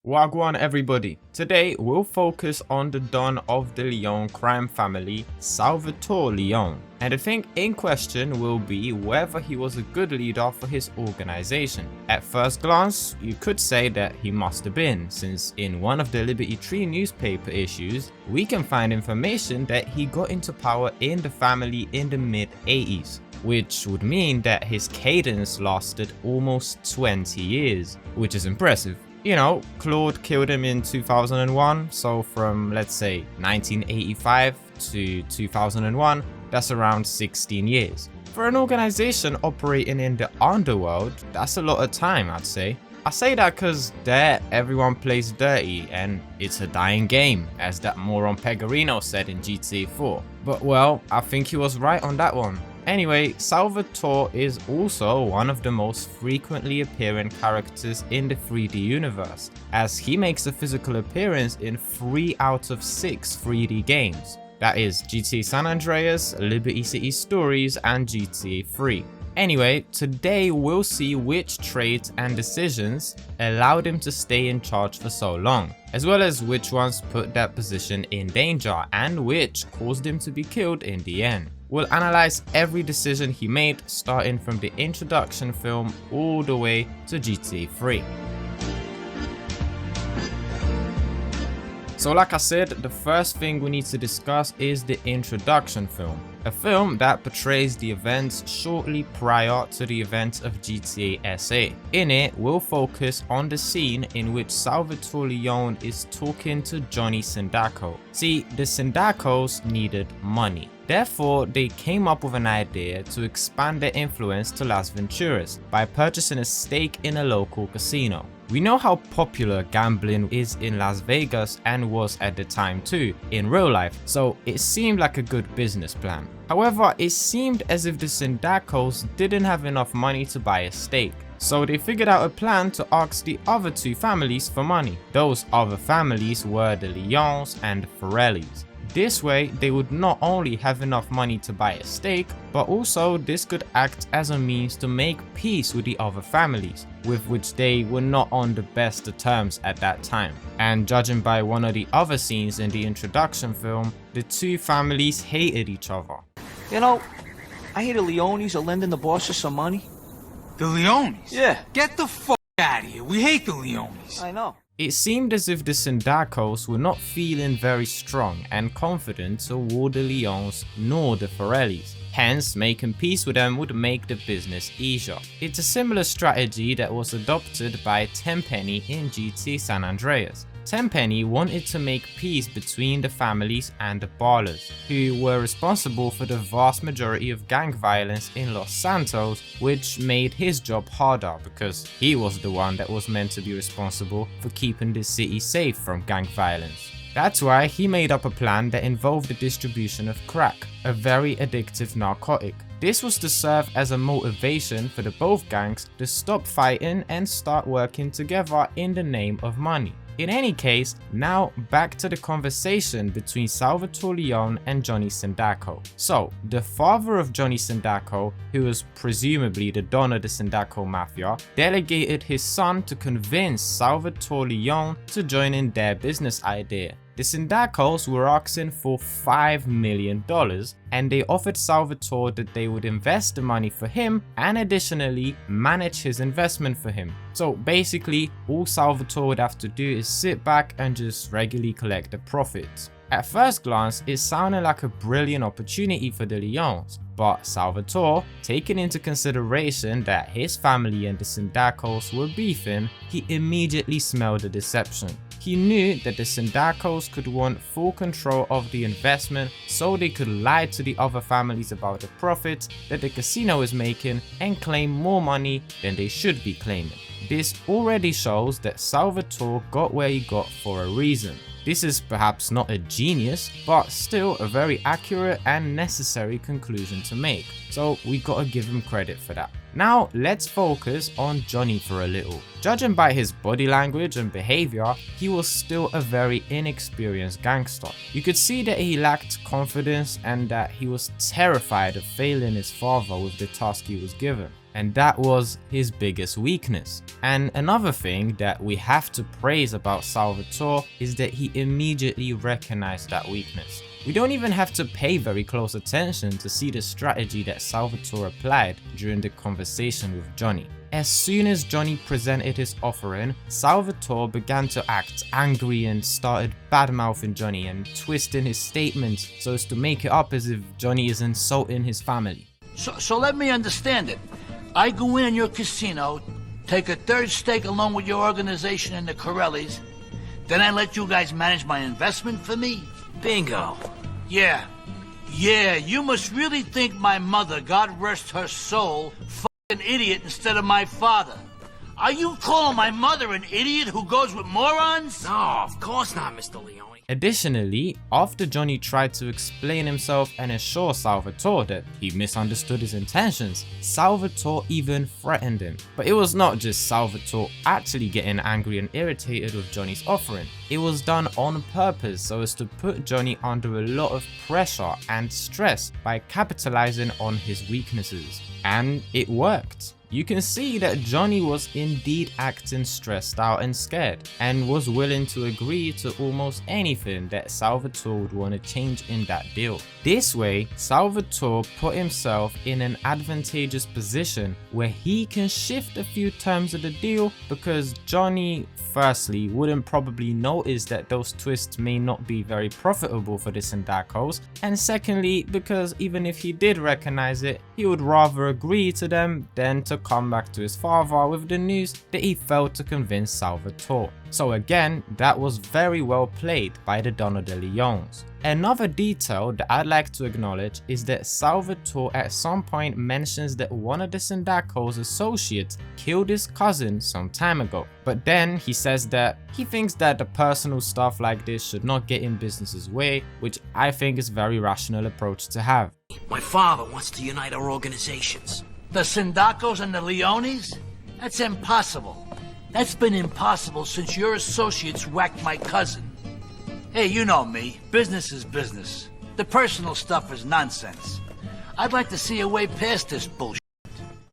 Wagwan everybody, today we'll focus on the don of the Leone crime family, Salvatore Leone, and the thing in question will be whether he was a good leader for his organization. At first glance, you could say that he must have been, since in one of the Liberty Tree newspaper issues, we can find information that he got into power in the family in the mid-80s. Which would mean that his cadence lasted almost 20 years, which is impressive. You know, Claude killed him in 2001, so from let's say 1985 to 2001, that's around 16 years. For an organization operating in the underworld, that's a lot of time, I'd say. I say that because there everyone plays dirty and it's a dying game, as that moron Pegorino said in GTA 4. But well, I think he was right on that one. Anyway, Salvatore is also one of the most frequently appearing characters in the 3D universe, as he makes a physical appearance in 3 out of 6 3D games. That is GTA San Andreas, Liberty City Stories, and GTA 3. Anyway, today we'll see which traits and decisions allowed him to stay in charge for so long, as well as which ones put that position in danger and which caused him to be killed in the end. We'll analyze every decision he made, starting from the introduction film all the way to GTA 3. So like I said, the first thing we need to discuss is the introduction film. A film that portrays the events shortly prior to the events of GTA SA. In it, we'll focus on the scene in which Salvatore Leone is talking to Johnny Sindacco. See, the Sindaccos needed money. Therefore, they came up with an idea to expand their influence to Las Venturas by purchasing a stake in a local casino. We know how popular gambling is in Las Vegas and was at the time too, in real life, so it seemed like a good business plan. However, it seemed as if the Sindaccos didn't have enough money to buy a stake. So they figured out a plan to ask the other 2 families for money. Those other families were the Leones and the Forellis. This way, they would not only have enough money to buy a stake, but also this could act as a means to make peace with the other families, with which they were not on the best of terms at that time. And judging by one of the other scenes in the introduction film, the 2 families hated each other. You know, I hear the Leones are lending the bosses some money. The Leones? Yeah. Get the fuck out of here. We hate the Leones. I know. It seemed as if the Sindaccos were not feeling very strong and confident toward the Leones nor the Forellis. Hence, making peace with them would make the business easier. It's a similar strategy that was adopted by Tenpenny in GTA San Andreas. Tenpenny wanted to make peace between the families and the Ballers, who were responsible for the vast majority of gang violence in Los Santos, which made his job harder because he was the one that was meant to be responsible for keeping the city safe from gang violence. That's why he made up a plan that involved the distribution of crack, a very addictive narcotic. This was to serve as a motivation for the both gangs to stop fighting and start working together in the name of money. In any case, now back to the conversation between Salvatore Leone and Johnny Sindacco. So, the father of Johnny Sindacco, who was presumably the don of the Leone Mafia, delegated his son to convince Salvatore Leone to join in their business idea. The Sindaccos were asking for $5 million, and they offered Salvatore that they would invest the money for him and additionally manage his investment for him. So basically, all Salvatore would have to do is sit back and just regularly collect the profits. At first glance, it sounded like a brilliant opportunity for the Leones, but Salvatore, taking into consideration that his family and the Sindaccos were beefing, he immediately smelled the deception. He knew that the Sindaccos could want full control of the investment, so they could lie to the other families about the profits that the casino is making and claim more money than they should be claiming. This already shows that Salvatore got where he got for a reason. This is perhaps not a genius, but still a very accurate and necessary conclusion to make, so we gotta give him credit for that. Now let's focus on Johnny for a little. Judging by his body language and behavior, he was still a very inexperienced gangster. You could see that he lacked confidence and that he was terrified of failing his father with the task he was given. and that was his biggest weakness. And another thing that we have to praise about Salvatore is that he immediately recognized that weakness. We don't even have to pay very close attention to see the strategy that Salvatore applied during the conversation with Johnny. As soon as Johnny presented his offering, Salvatore began to act angry and started bad-mouthing Johnny and twisting his statements so as to make it up as if Johnny is insulting his family. So let me understand it. I go in your casino, take a third stake along with your organization and the Forellis, then I let you guys manage my investment for me? Bingo. Yeah, you must really think my mother, God rest her soul, an idiot instead of my father. Are you calling my mother an idiot who goes with morons? No, of course not, Mr. Leone. Additionally, after Johnny tried to explain himself and assure Salvatore that he misunderstood his intentions, Salvatore even threatened him. But it was not just Salvatore actually getting angry and irritated with Johnny's offering. It was done on purpose so as to put Johnny under a lot of pressure and stress by capitalizing on his weaknesses. And it worked. You can see that Johnny was indeed acting stressed out and scared, and was willing to agree to almost anything that Salvatore would want to change in that deal. This way, Salvatore put himself in an advantageous position where he can shift a few terms of the deal, because Johnny firstly wouldn't probably notice that those twists may not be very profitable for the Sindaccos, and secondly because even if he did recognize it, he would rather agree to them than to come back to his father with the news that he failed to convince Salvatore. So again, that was very well played by the Dono de Leones. Another detail that I'd like to acknowledge is that Salvatore at some point mentions that one of the Sindaccos' associates killed his cousin some time ago. But then he says that he thinks that the personal stuff like this should not get in business's way, which I think is a very rational approach to have. My father wants to unite our organizations. The Sindaccos and the Leones? That's impossible. That's been impossible since your associates whacked my cousin. Hey, you know me. Business is business. The personal stuff is nonsense. I'd like to see a way past this bullshit.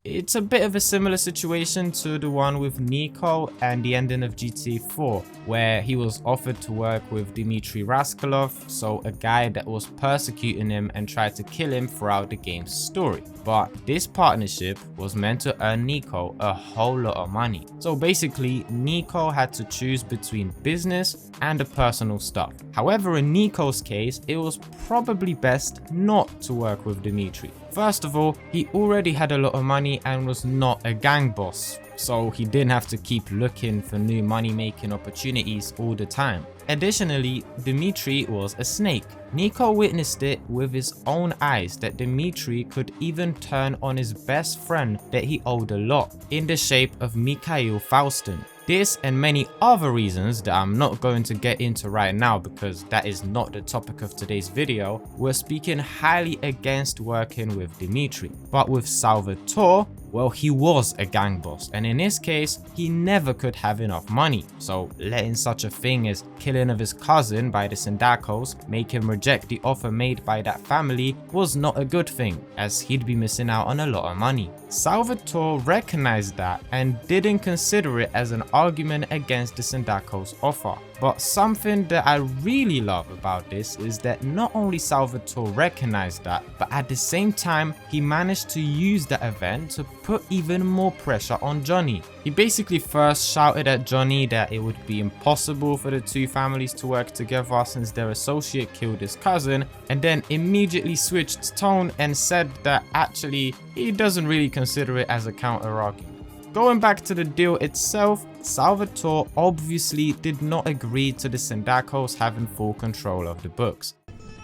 It's a bit of a similar situation to the one with Nico and the ending of GTA 4, where he was offered to work with Dmitry Raskolov, so a guy that was persecuting him and tried to kill him throughout the game's story. But this partnership was meant to earn Nico a whole lot of money. So basically, Nico had to choose between business and the personal stuff. However, in Nico's case, it was probably best not to work with Dmitry. First of all, he already had a lot of money and was not a gang boss, so he didn't have to keep looking for new money-making opportunities all the time. Additionally, Dmitry was a snake. Nico witnessed it with his own eyes that Dmitry could even turn on his best friend that he owed a lot, in the shape of Mikhail Faustin. This and many other reasons that I'm not going to get into right now because that is not the topic of today's video, were speaking highly against working with Dmitry. But with Salvatore, well, he was a gang boss, and in his case, he never could have enough money. So letting such a thing as killing of his cousin by the Sindaccos make him reject the offer made by that family was not a good thing, as he'd be missing out on a lot of money. Salvatore recognized that and didn't consider it as an argument against the Sindaccos' offer. But something that I really love about this is that not only Salvatore recognized that, but at the same time, he managed to use that event to put even more pressure on Johnny. He basically first shouted at Johnny that it would be impossible for the two families to work together since their associate killed his cousin, and then immediately switched tone and said that actually he doesn't really consider it as a counter-argument. Going back to the deal itself, Salvatore obviously did not agree to the Sindaccos having full control of the books.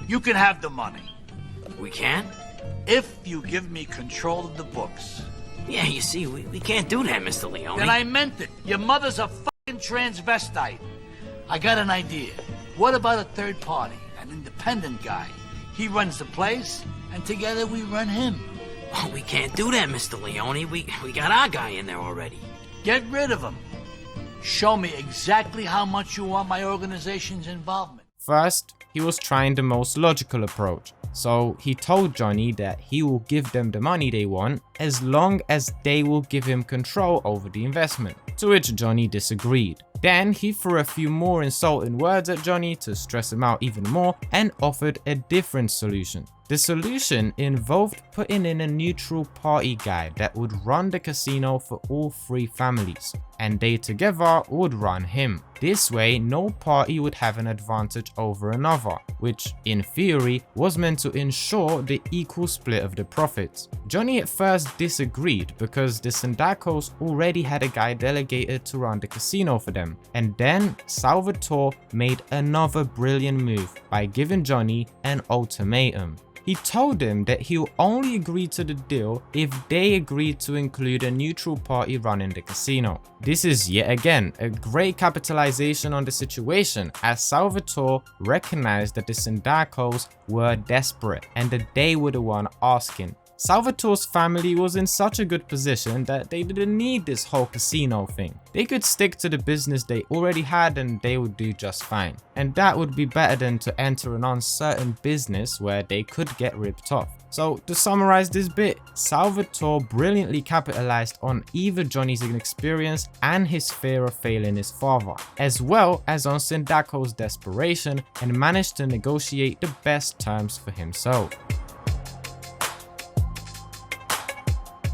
You can have the money. We can? If you give me control of the books. Yeah, you see, we can't do that, Mr. Leone. And I meant it. Your mother's a fucking transvestite. I got an idea. What about a third party? An independent guy. He runs the place, and together we run him. Oh, we can't do that, Mr. Leone. We got our guy in there already. Get rid of him. Show me exactly how much you want my organization's involvement. First, he was trying the most logical approach. So he told Johnny that he will give them the money they want as long as they will give him control over the investment, to which Johnny disagreed. Then he threw a few more insulting words at Johnny to stress him out even more and offered a different solution. The solution involved putting in a neutral party guy that would run the casino for all three families, and they together would run him. This way, no party would have an advantage over another, which in theory was meant to ensure the equal split of the profits. Johnny at first disagreed because the Sindaccos already had a guy delegated to run the casino for them, and then Salvatore made another brilliant move by giving Johnny an ultimatum. He told him that he'll only agree to the deal if they agreed to include a neutral party running the casino. This is yet again a great capitalization on the situation, as Salvatore recognized that the Sindaccos were desperate and that they were the one asking. Salvatore's family was in such a good position that they didn't need this whole casino thing. They could stick to the business they already had and they would do just fine. And that would be better than to enter an uncertain business where they could get ripped off. So to summarize this bit, Salvatore brilliantly capitalized on either Johnny's inexperience and his fear of failing his father, as well as on Sindaccos' desperation, and managed to negotiate the best terms for himself.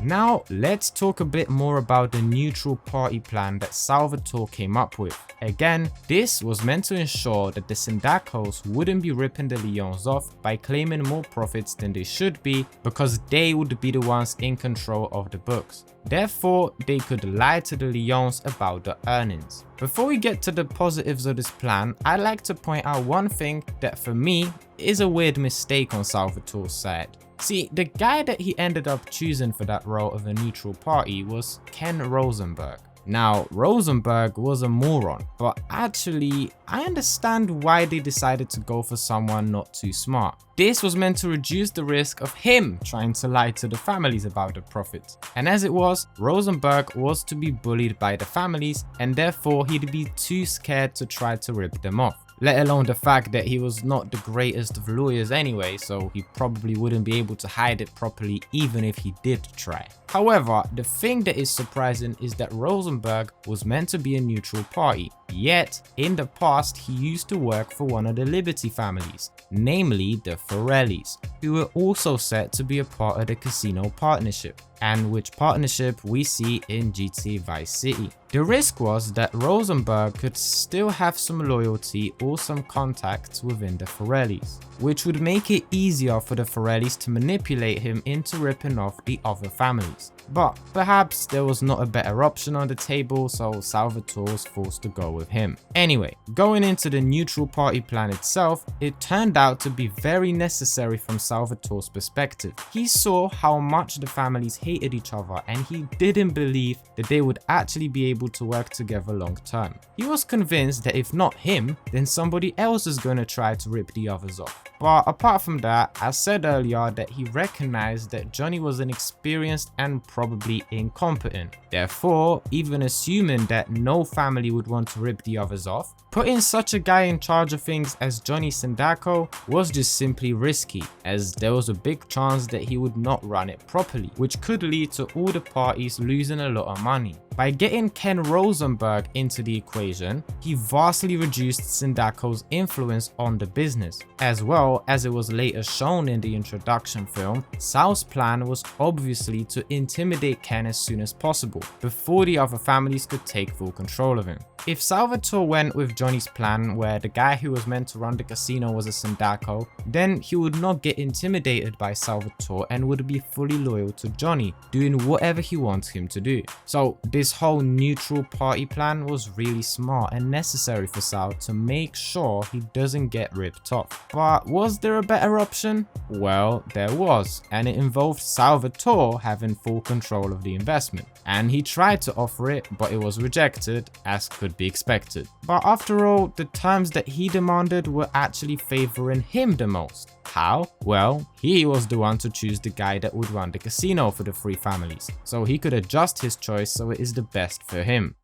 Now let's talk a bit more about the neutral party plan that Salvatore came up with. Again, this was meant to ensure that the Sindaccos wouldn't be ripping the Leons off by claiming more profits than they should be, because they would be the ones in control of the books. Therefore, they could lie to the Leons about the earnings. Before we get to the positives of this plan, I'd like to point out one thing that for me is a weird mistake on Salvatore's side. See, the guy that he ended up choosing for that role of a neutral party was Ken Rosenberg. Now, Rosenberg was a moron, but actually, I understand why they decided to go for someone not too smart. This was meant to reduce the risk of him trying to lie to the families about the profits. And as it was, Rosenberg was to be bullied by the families, and therefore he'd be too scared to try to rip them off. Let alone the fact that he was not the greatest of lawyers anyway, so he probably wouldn't be able to hide it properly even if he did try. However, the thing that is surprising is that Rosenberg was meant to be a neutral party, yet in the past he used to work for one of the Liberty families, namely the Forellis, who were also set to be a part of the casino partnership, and which partnership we see in GTA Vice City. The risk was that Rosenberg could still have some loyalty or some contacts within the Forellis, which would make it easier for the Forellis to manipulate him into ripping off the other families. But perhaps there was not a better option on the table, so Salvatore was forced to go with him. Anyway, going into the neutral party plan itself, it turned out to be very necessary from Salvatore's perspective. He saw how much the families hated each other, and he didn't believe that they would actually be able to work together long term. He was convinced that if not him, then somebody else is going to try to rip the others off. But apart from that, I said earlier that he recognized that Johnny was inexperienced and probably incompetent. Therefore, even assuming that no family would want to rip the others off, putting such a guy in charge of things as Johnny Sindacco was just simply risky, as there was a big chance that he would not run it properly, which could lead to all the parties losing a lot of money. By getting Ken Rosenberg into the equation, he vastly reduced Sindacco's influence on the business. As well as it was later shown in the introduction film, Sal's plan was obviously to intimidate Ken as soon as possible, before the other families could take full control of him. If Salvatore went with Johnny's plan, where the guy who was meant to run the casino was a Sindacco, then he would not get intimidated by Salvatore and would be fully loyal to Johnny, doing whatever he wants him to do. So this whole neutral party plan was really smart and necessary for Sal to make sure he doesn't get ripped off. But was there a better option? Well, there was, and it involved Salvatore having full control of the investment. And he tried to offer it, but it was rejected, as could be expected. But after all, the terms that he demanded were actually favoring him the most. How? Well, he was the one to choose the guy that would run the casino for the three families, so he could adjust his choice so it is the best for him.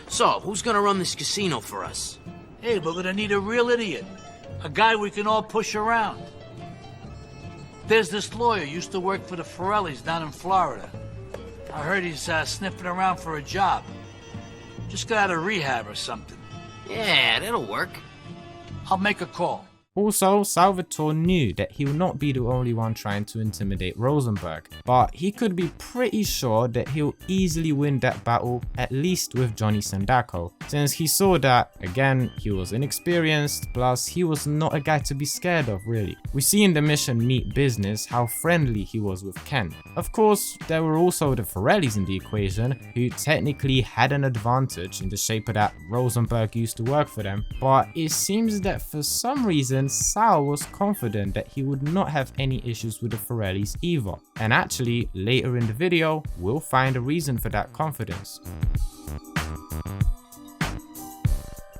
So, who's gonna run this casino for us? Hey, we're gonna need a real idiot. A guy we can all push around. There's this lawyer used to work for the Forellis down in Florida. I heard he's sniffing around for a job. Just got out of rehab or something. Yeah, that'll work. I'll make a call. Also, Salvatore knew that he would not be the only one trying to intimidate Rosenberg, but he could be pretty sure that he'll easily win that battle, at least with Johnny Sindacco, since he saw that, again, he was inexperienced, plus he was not a guy to be scared of really. We see in the mission Meet Business how friendly he was with Ken. Of course, there were also the Forellis in the equation, who technically had an advantage in the shape of that Rosenberg used to work for them, but it seems that for some reason Sal was confident that he would not have any issues with the Forellis either. And actually, later in the video, we'll find a reason for that confidence.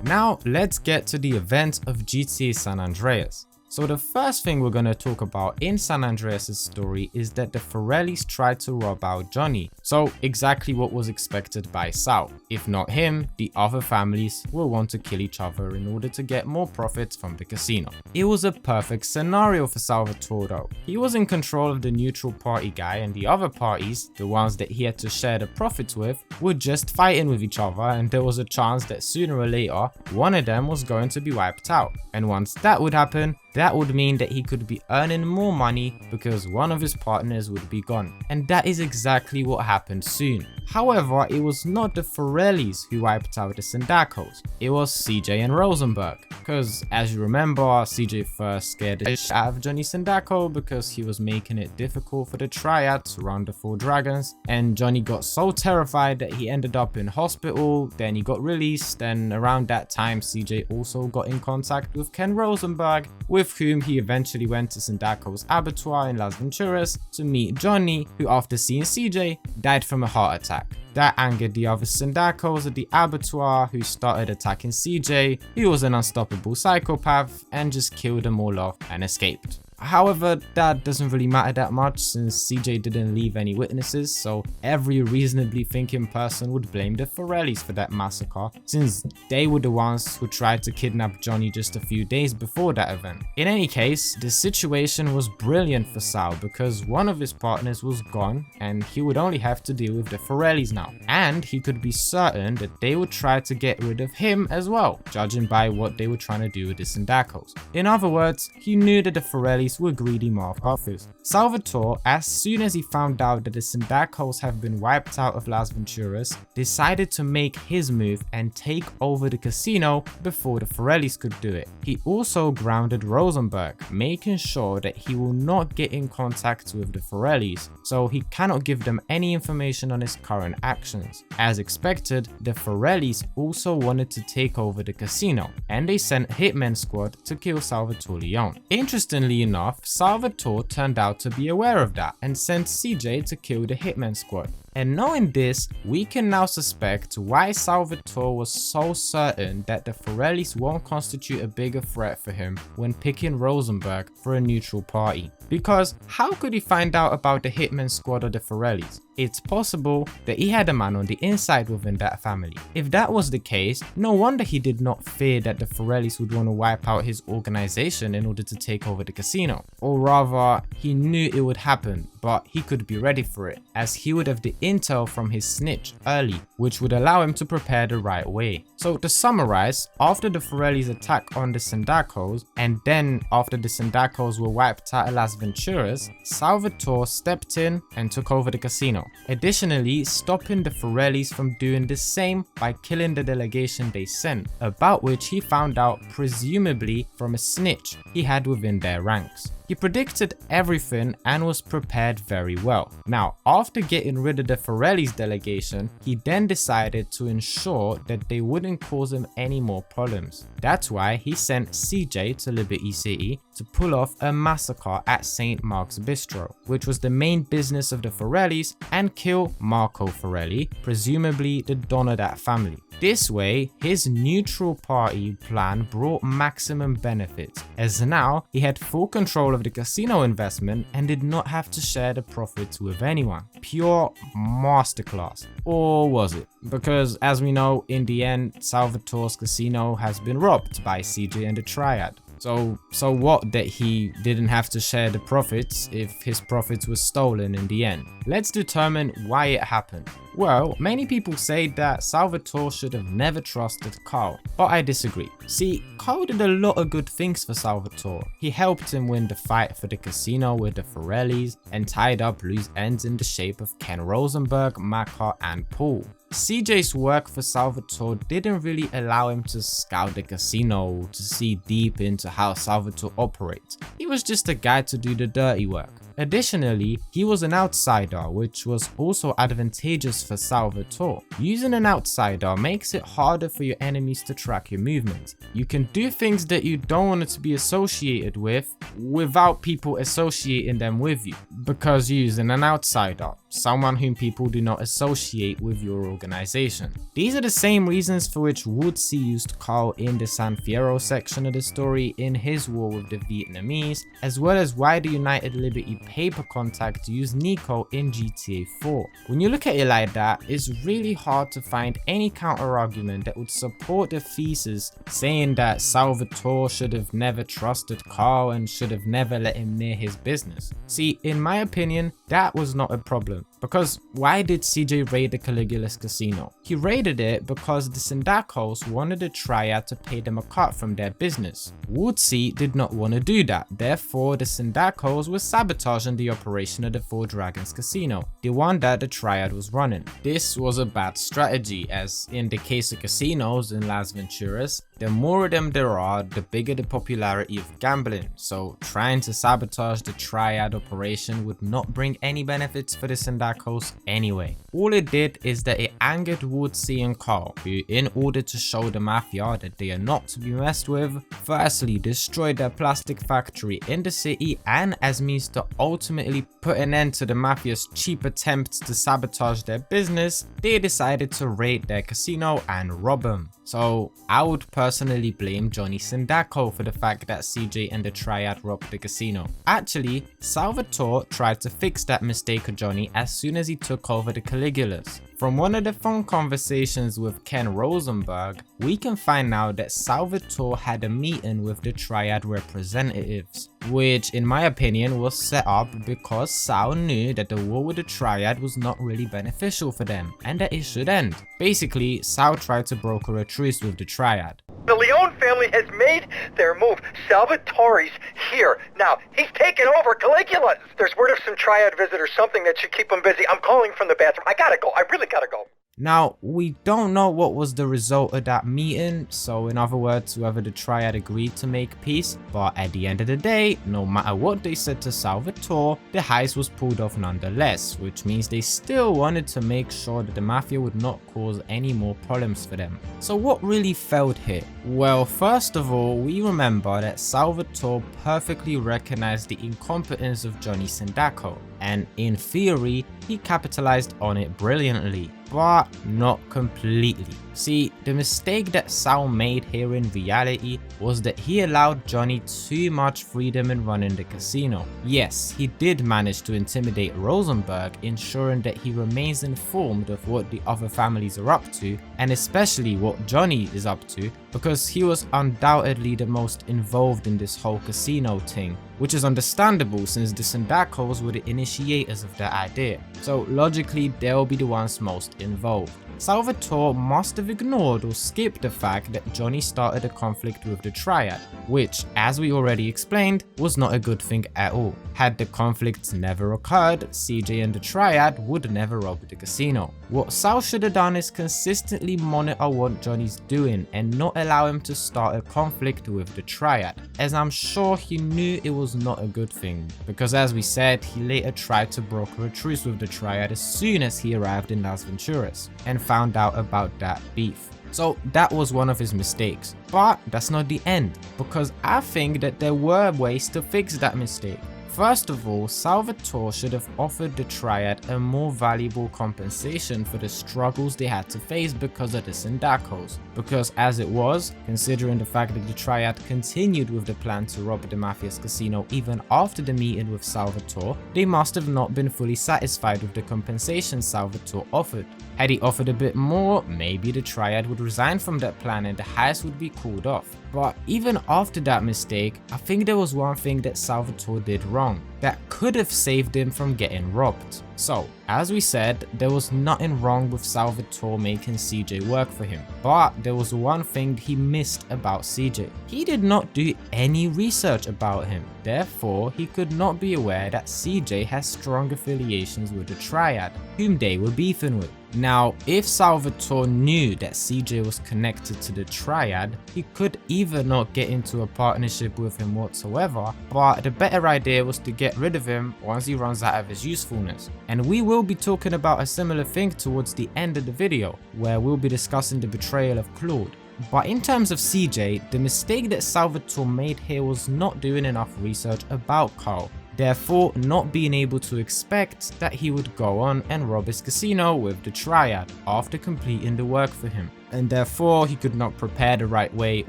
Now, let's get to the event of GTA San Andreas. So the first thing we're going to talk about in San Andreas' story is that the Forellis tried to rob out Johnny. So exactly what was expected by Sal. If not him, the other families will want to kill each other in order to get more profits from the casino. It was a perfect scenario for Salvatore though. He was in control of the neutral party guy, and the other parties, the ones that he had to share the profits with, were just fighting with each other, and there was a chance that sooner or later one of them was going to be wiped out. And once that would happen, that would mean that he could be earning more money because one of his partners would be gone. And that is exactly what happened soon. However, it was not the Forellis who wiped out the Sindaccos. It was CJ and Rosenberg. Because as you remember, CJ first scared the shit out of Johnny Sindacco because he was making it difficult for the Triad to run the 4 dragons. And Johnny got so terrified that he ended up in hospital, then he got released, and around that time CJ also got in contact with Ken Rosenberg, with whom he eventually went to Sindaccos abattoir in Las Venturas to meet Johnny, who after seeing CJ died from a heart attack. That angered the other Sindaccos at the abattoir, who started attacking CJ, who was an unstoppable psychopath, and just killed them all off and escaped. However, that doesn't really matter that much since CJ didn't leave any witnesses, so every reasonably thinking person would blame the Forellis for that massacre, since they were the ones who tried to kidnap Johnny just a few days before that event. In any case, the situation was brilliant for Sal because one of his partners was gone and he would only have to deal with the Forellis now. And he could be certain that they would try to get rid of him as well, judging by what they were trying to do with the Sindaccos. In other words, he knew that the Forellis were greedy motherfuckers. Salvatore, as soon as he found out that the Sindaccos have been wiped out of Las Venturas, decided to make his move and take over the casino before the Forellis could do it. He also grounded Rosenberg, making sure that he will not get in contact with the Forellis, so he cannot give them any information on his current actions. As expected, the Forellis also wanted to take over the casino, and they sent a hitman squad to kill Salvatore Leone. Interestingly enough, Salvatore turned out to be aware of that and sent CJ to kill the hitman squad. And knowing this, we can now suspect why Salvatore was so certain that the Forellis won't constitute a bigger threat for him when picking Rosenberg for a neutral party. Because how could he find out about the hitman squad of the Forellis? It's possible that he had a man on the inside within that family. If that was the case, no wonder he did not fear that the Forellis would want to wipe out his organization in order to take over the casino. Or rather, he knew it would happen, but he could be ready for it, as he would have the intel from his snitch early, which would allow him to prepare the right way. So to summarize, after the Forellis' attack on the Sindaccos, and then after the Sindaccos were wiped out of Las Venturas, Salvatore stepped in and took over the casino. Additionally, stopping the Forellis from doing the same by killing the delegation they sent, about which he found out presumably from a snitch he had within their ranks. He predicted everything and was prepared very well. Now, after getting rid of the Forellis delegation, he then decided to ensure that they wouldn't cause him any more problems. That's why he sent CJ to Liberty City to pull off a massacre at St. Mark's Bistro, which was the main business of the Forellis, and kill Marco Forelli, presumably the don of that family. This way, his neutral party plan brought maximum benefits, as now he had full control of the casino investment and did not have to share the profits with anyone. Pure masterclass. Or was it? Because as we know, in the end, Salvatore's casino has been robbed by CJ and the Triad. So what that he didn't have to share the profits if his profits were stolen in the end? Let's determine why it happened. Well, many people say that Salvatore should have never trusted Carl, but I disagree. See, Carl did a lot of good things for Salvatore. He helped him win the fight for the casino with the Forellis and tied up loose ends in the shape of Ken Rosenberg, Maka and Paul. CJ's work for Salvatore didn't really allow him to scout the casino to see deep into how Salvatore operates. He was just a guy to do the dirty work. Additionally, he was an outsider, which was also advantageous for Salvatore. Using an outsider makes it harder for your enemies to track your movements. You can do things that you don't want it to be associated with without people associating them with you, because you're using an outsider, someone whom people do not associate with your organization. These are the same reasons for which Woodsy used Carl in the San Fierro section of the story in his war with the Vietnamese, as well as why the United Liberty paper contact used Nico in GTA 4. When you look at it like that, it's really hard to find any counter argument that would support the thesis saying that Salvatore should have never trusted Carl and should have never let him near his business. See, in my opinion, that was not a problem. Because why did CJ raid the Caligula's casino? He raided it because the Sindaccos wanted the Triad to pay them a cut from their business. Woodsy did not want to do that, therefore the Sindaccos were sabotaging the operation of the Four Dragons casino, the one that the Triad was running. This was a bad strategy, as in the case of casinos in Las Venturas, the more of them there are, the bigger the popularity of gambling, so trying to sabotage the Triad operation would not bring any benefits for the Sindaccos anyway. All it did is that it angered Woodsy and Carl, who, in order to show the Mafia that they are not to be messed with, firstly destroyed their plastic factory in the city, and as means to ultimately put an end to the Mafia's cheap attempts to sabotage their business, they decided to raid their casino and rob them. So I would personally blame Johnny Sindacco for the fact that CJ and the Triad robbed the casino. Actually, Salvatore tried to fix that mistake of Johnny as soon as he took over the Caligulas. From one of the phone conversations with Ken Rosenberg, we can find out that Salvatore had a meeting with the Triad representatives, which in my opinion was set up because Sal knew that the war with the Triad was not really beneficial for them and that it should end. Basically, Sal tried to broker a truce with the Triad. The Leone family has made their move. Salvatore's here. Now, he's taken over Caligula. There's word of some Triad visitors, something that should keep him busy. I'm calling from the bathroom. I gotta go. I really gotta go. Now, we don't know what was the result of that meeting, so in other words, whether the Triad agreed to make peace, but at the end of the day, no matter what they said to Salvatore, the heist was pulled off nonetheless, which means they still wanted to make sure that the Mafia would not cause any more problems for them. So what really failed here? Well, first of all, we remember that Salvatore perfectly recognized the incompetence of Johnny Sindacco, and in theory, he capitalized on it brilliantly, but not completely. See, the mistake that Sal made here in reality was that he allowed Johnny too much freedom in running the casino. Yes, he did manage to intimidate Rosenberg, ensuring that he remains informed of what the other families are up to, and especially what Johnny is up to, because he was undoubtedly the most involved in this whole casino thing, which is understandable since the Sindaccos were the initiators of the idea, so logically they'll be the ones most involved. Salvatore must have ignored or skipped the fact that Johnny started a conflict with the Triad, which, as we already explained, was not a good thing at all. Had the conflicts never occurred, CJ and the Triad would never rob the casino. What Sal should have done is consistently monitor what Johnny's doing and not allow him to start a conflict with the Triad, as I'm sure he knew it was not a good thing, because as we said, he later tried to broker a truce with the Triad as soon as he arrived in Las Venturas, and found out about that beef. So that was one of his mistakes, but that's not the end, because I think that there were ways to fix that mistake. First of all, Salvatore should have offered the Triad a more valuable compensation for the struggles they had to face because of the Sindaccos, because as it was, considering the fact that the Triad continued with the plan to rob the Mafia's casino even after the meeting with Salvatore, they must have not been fully satisfied with the compensation Salvatore offered. Had he offered a bit more, maybe the Triad would resign from that plan and the heist would be called off. But even after that mistake, I think there was one thing that Salvatore did wrong that could have saved him from getting robbed. So, as we said, there was nothing wrong with Salvatore making CJ work for him, but there was one thing he missed about CJ. He did not do any research about him, therefore he could not be aware that CJ has strong affiliations with the Triad, whom they were beefing with. Now, if Salvatore knew that CJ was connected to the Triad, he could either not get into a partnership with him whatsoever, but the better idea was to get rid of him once he runs out of his usefulness. And we will be talking about a similar thing towards the end of the video, where we'll be discussing the betrayal of Claude. But in terms of CJ, the mistake that Salvatore made here was not doing enough research about Carl. Therefore, not being able to expect that he would go on and rob his casino with the Triad after completing the work for him, and therefore he could not prepare the right way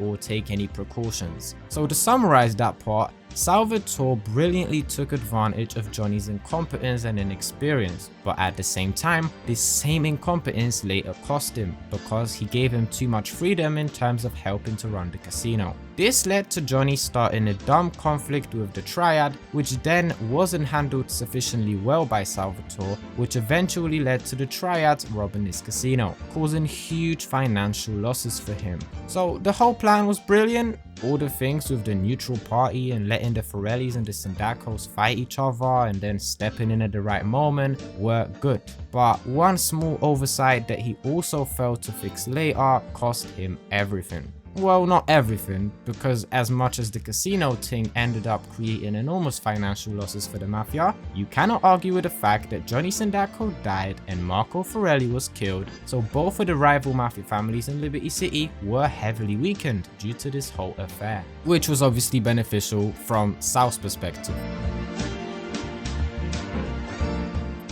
or take any precautions. So to summarize that part, Salvatore brilliantly took advantage of Johnny's incompetence and inexperience, but at the same time, this same incompetence later cost him because he gave him too much freedom in terms of helping to run the casino. This led to Johnny starting a dumb conflict with the Triad, which then wasn't handled sufficiently well by Salvatore, which eventually led to the Triad robbing his casino, causing huge financial losses for him. So the whole plan was brilliant. All the things with the neutral party and letting the Forellis and the Sindaccos fight each other and then stepping in at the right moment were good. But one small oversight that he also failed to fix later cost him everything. Well, not everything, because as much as the casino thing ended up creating enormous financial losses for the Mafia, you cannot argue with the fact that Johnny Sindacco died and Marco Forelli was killed, so both of the rival Mafia families in Liberty City were heavily weakened due to this whole affair, which was obviously beneficial from Sal's perspective.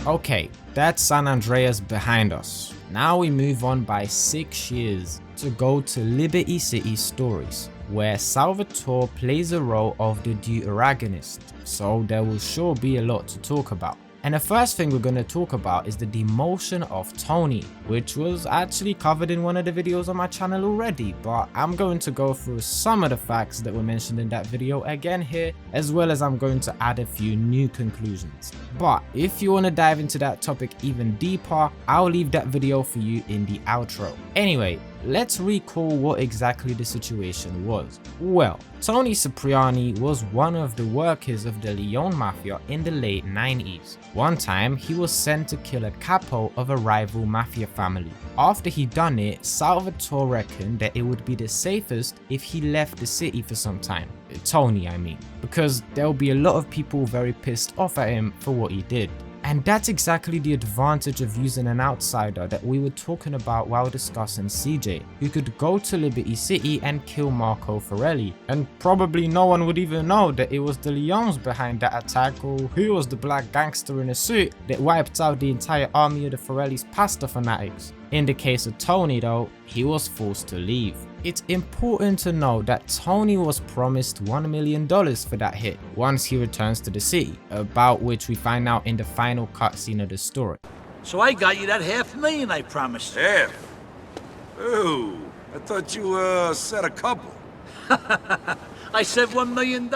Okay, that's San Andreas behind us. Now we move on by 6 years to go to Liberty City Stories, where Salvatore plays a role of the deuteragonist, so there will sure be a lot to talk about. And the first thing we're going to talk about is the demotion of Toni, which was actually covered in one of the videos on my channel already, but I'm going to go through some of the facts that were mentioned in that video again here, as well as I'm going to add a few new conclusions. But if you want to dive into that topic even deeper, I'll leave that video for you in the outro. Anyway, let's recall what exactly the situation was. Well, Toni Cipriani was one of the workers of the Leone Mafia in the late 90s. One time, he was sent to kill a capo of a rival mafia family. After he done it, Salvatore reckoned that it would be the safest if he left the city for some time. Toni, I mean, because there'll be a lot of people very pissed off at him for what he did. And that's exactly the advantage of using an outsider that we were talking about while discussing CJ, who could go to Liberty City and kill Marco Forelli, and probably no one would even know that it was the Leones behind that attack, or who was the black gangster in a suit that wiped out the entire army of the Forellis' pasta fanatics. In the case of Toni though, he was forced to leave. It's important to know that Toni was promised $1 million for that hit once he returns to the city, about which we find out in the final cutscene of the story. So I got you that $500,000 I promised. Half? Ooh, I thought you, said a couple. I said $1 million.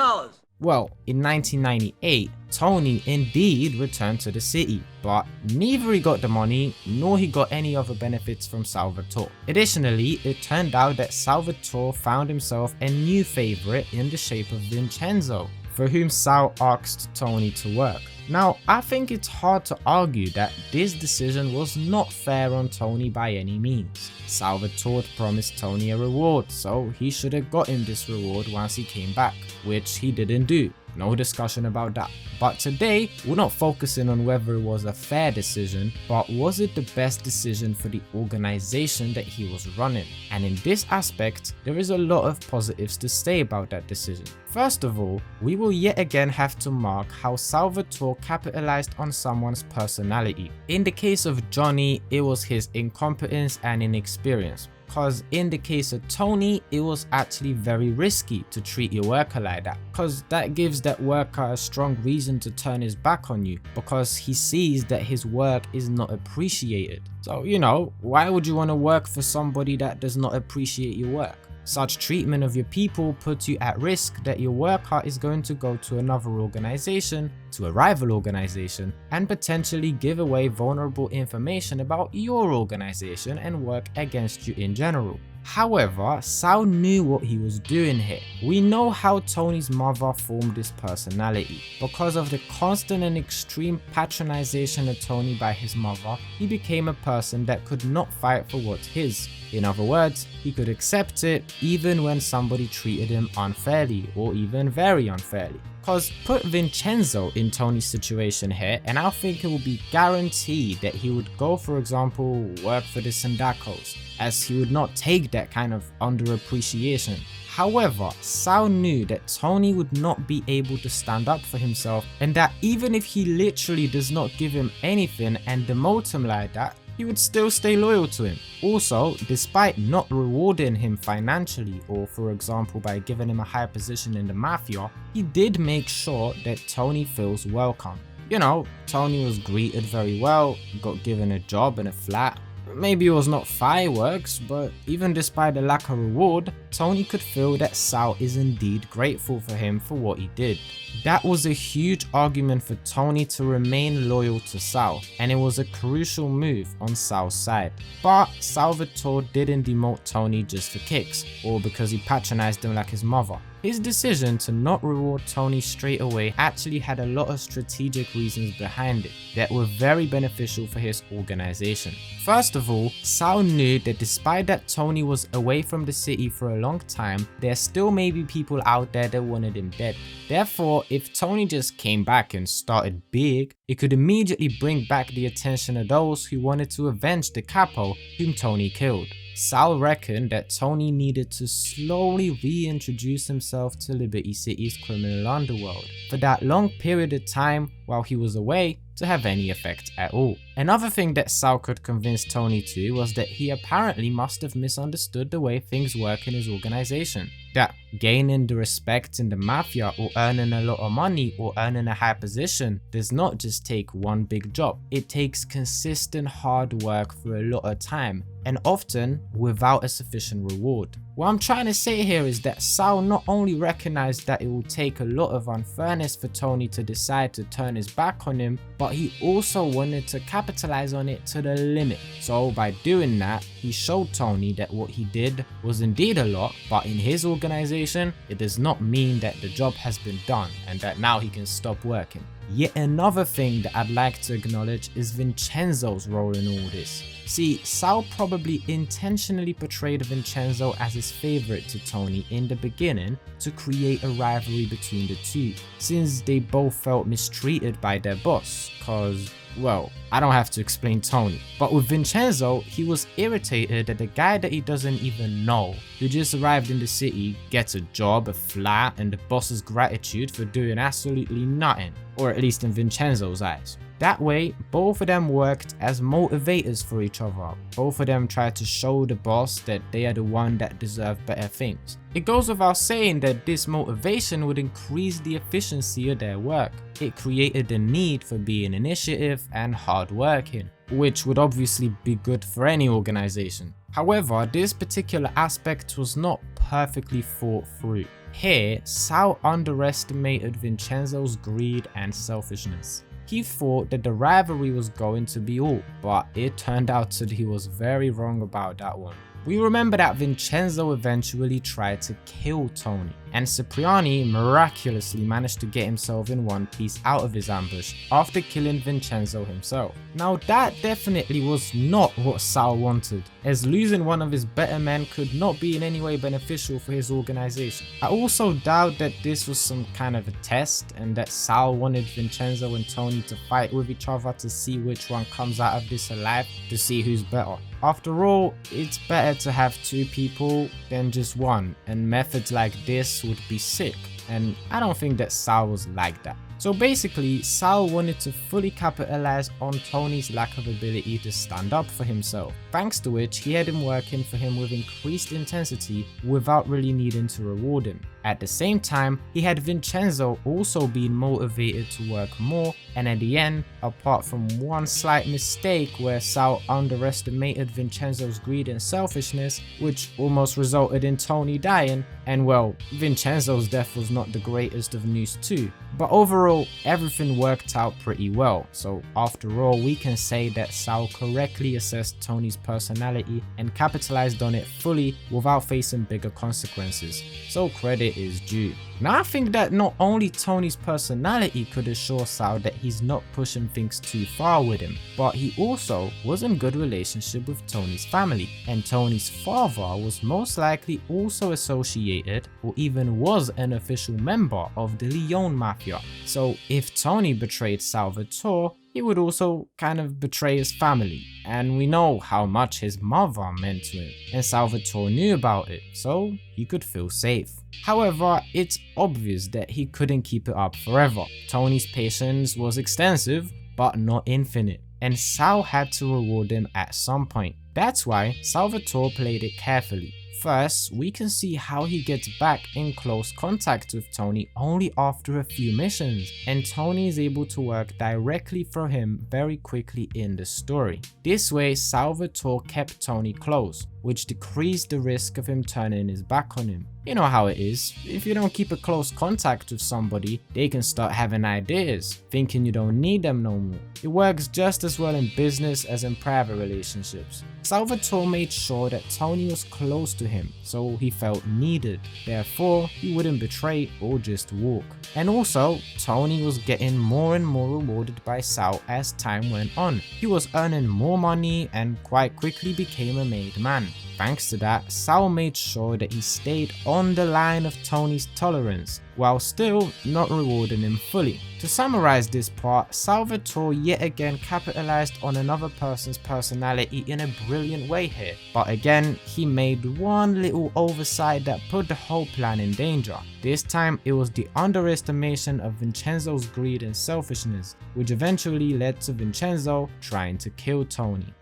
Well, in 1998, Toni indeed returned to the city, but neither he got the money nor he got any other benefits from Salvatore. Additionally, it turned out that Salvatore found himself a new favorite in the shape of Vincenzo, for whom Sal asked Toni to work. Now, I think it's hard to argue that this decision was not fair on Toni by any means. Salvatore promised Toni a reward, so he should have gotten this reward once he came back, which he didn't do. No discussion about that. But today, we're not focusing on whether it was a fair decision, but was it the best decision for the organization that he was running? And in this aspect, there is a lot of positives to say about that decision. First of all, we will yet again have to mark how Salvatore capitalized on someone's personality. In the case of Johnny, it was his incompetence and inexperience. cause in the case of Toni, it was actually very risky to treat your worker like that, cause that gives that worker a strong reason to turn his back on you because he sees that his work is not appreciated. So, you know, why would you want to work for somebody that does not appreciate your work? Such treatment of your people puts you at risk that your worker is going to go to another organization, to a rival organization, and potentially give away vulnerable information about your organization and work against you in general. However, Sal knew what he was doing here. We know how Toni's mother formed this personality. Because of the constant and extreme patronization of Toni by his mother, he became a person that could not fight for what's his. In other words, he could accept it even when somebody treated him unfairly or even very unfairly. Cause put Vincenzo in Toni's situation here and I think it will be guaranteed that he would go, for example, work for the Sindaccos, as he would not take that kind of underappreciation. However, Sal knew that Toni would not be able to stand up for himself and that even if he literally does not give him anything and demote him like that, he would still stay loyal to him. Also, despite not rewarding him financially or for example by giving him a high position in the mafia, he did make sure that Toni feels welcome. You know, Toni was greeted very well, got given a job and a flat. Maybe it was not fireworks, but even despite the lack of reward, Toni could feel that Sal is indeed grateful for him for what he did. That was a huge argument for Toni to remain loyal to Sal, and it was a crucial move on Sal's side. But Salvatore didn't demote Toni just for kicks, or because he patronized him like his mother. His decision to not reward Toni straight away actually had a lot of strategic reasons behind it that were very beneficial for his organization. First of all, Sal knew that despite that Toni was away from the city for a long time, there still may be people out there that wanted him dead. Therefore, if Toni just came back and started big, it could immediately bring back the attention of those who wanted to avenge the capo whom Toni killed. Sal reckoned that Toni needed to slowly reintroduce himself to Liberty City's criminal underworld for that long period of time while he was away to have any effect at all. Another thing that Sal could convince Toni to was that he apparently must have misunderstood the way things work in his organization. That gaining the respect in the mafia or earning a lot of money or earning a high position does not just take one big job. It takes consistent hard work for a lot of time and often without a sufficient reward. What I'm trying to say here is that Sal not only recognized that it will take a lot of unfairness for Toni to decide to turn his back on him, but he also wanted to capitalize on it to the limit. So by doing that, he showed Toni that what he did was indeed a lot, but in his organization, it does not mean that the job has been done and that now he can stop working. Yet another thing that I'd like to acknowledge is Vincenzo's role in all this. See, Sal probably intentionally portrayed Vincenzo as his favorite to Toni in the beginning to create a rivalry between the two, since they both felt mistreated by their boss, cause, well, I don't have to explain Toni. But with Vincenzo, he was irritated that the guy that he doesn't even know, who just arrived in the city, gets a job, a flat, and the boss's gratitude for doing absolutely nothing, or at least in Vincenzo's eyes. That way, both of them worked as motivators for each other. Both of them tried to show the boss that they are the one that deserve better things. It goes without saying that this motivation would increase the efficiency of their work. It created the need for being initiative and hardworking, which would obviously be good for any organization. However, this particular aspect was not perfectly thought through. Here, Sal underestimated Vincenzo's greed and selfishness. He thought that the rivalry was going to be all, but it turned out that he was very wrong about that one. We remember that Vincenzo eventually tried to kill Toni, and Cipriani miraculously managed to get himself in one piece out of his ambush after killing Vincenzo himself. Now that definitely was not what Sal wanted, as losing one of his better men could not be in any way beneficial for his organization. I also doubt that this was some kind of a test and that Sal wanted Vincenzo and Toni to fight with each other to see which one comes out of this alive, to see who's better. After all, it's better to have two people than just one, and methods like this would be sick. and I don't think that Sal was like that. So basically, Sal wanted to fully capitalize on Toni's lack of ability to stand up for himself, thanks to which he had him working for him with increased intensity without really needing to reward him. At the same time, he had Vincenzo also being motivated to work more, and at the end, apart from one slight mistake where Sal underestimated Vincenzo's greed and selfishness, which almost resulted in Toni dying, and well, Vincenzo's death was not the greatest of news too, but overall, everything worked out pretty well. So after all, we can say that Sal correctly assessed Toni's personality and capitalized on it fully without facing bigger consequences, so credit is due. Now I think that not only Toni's personality could assure Sal that he's not pushing things too far with him, but he also was in good relationship with Toni's family, and Toni's father was most likely also associated or even was an official member of the Leone Mafia. So if Toni betrayed Salvatore, he would also kind of betray his family, and we know how much his mother meant to him, and Salvatore knew about it, so he could feel safe. However, it's obvious that he couldn't keep it up forever. Toni's patience was extensive, but not infinite, and Sal had to reward him at some point. That's why Salvatore played it carefully. First, we can see how he gets back in close contact with Toni only after a few missions, and Toni is able to work directly for him very quickly in the story. This way, Salvatore kept Toni close, which decreased the risk of him turning his back on him. You know how it is, if you don't keep a close contact with somebody, they can start having ideas, thinking you don't need them no more. It works just as well in business as in private relationships. Salvatore made sure that Toni was close to him, so he felt needed. Therefore, he wouldn't betray or just walk. And also, Toni was getting more and more rewarded by Sal as time went on. He was earning more money and quite quickly became a made man. Thanks to that, Sal made sure that he stayed on the line of Toni's tolerance, while still not rewarding him fully. To summarize this part, Salvatore yet again capitalized on another person's personality in a brilliant way here, but again, he made one little oversight that put the whole plan in danger. This time, it was the underestimation of Vincenzo's greed and selfishness, which eventually led to Vincenzo trying to kill Toni.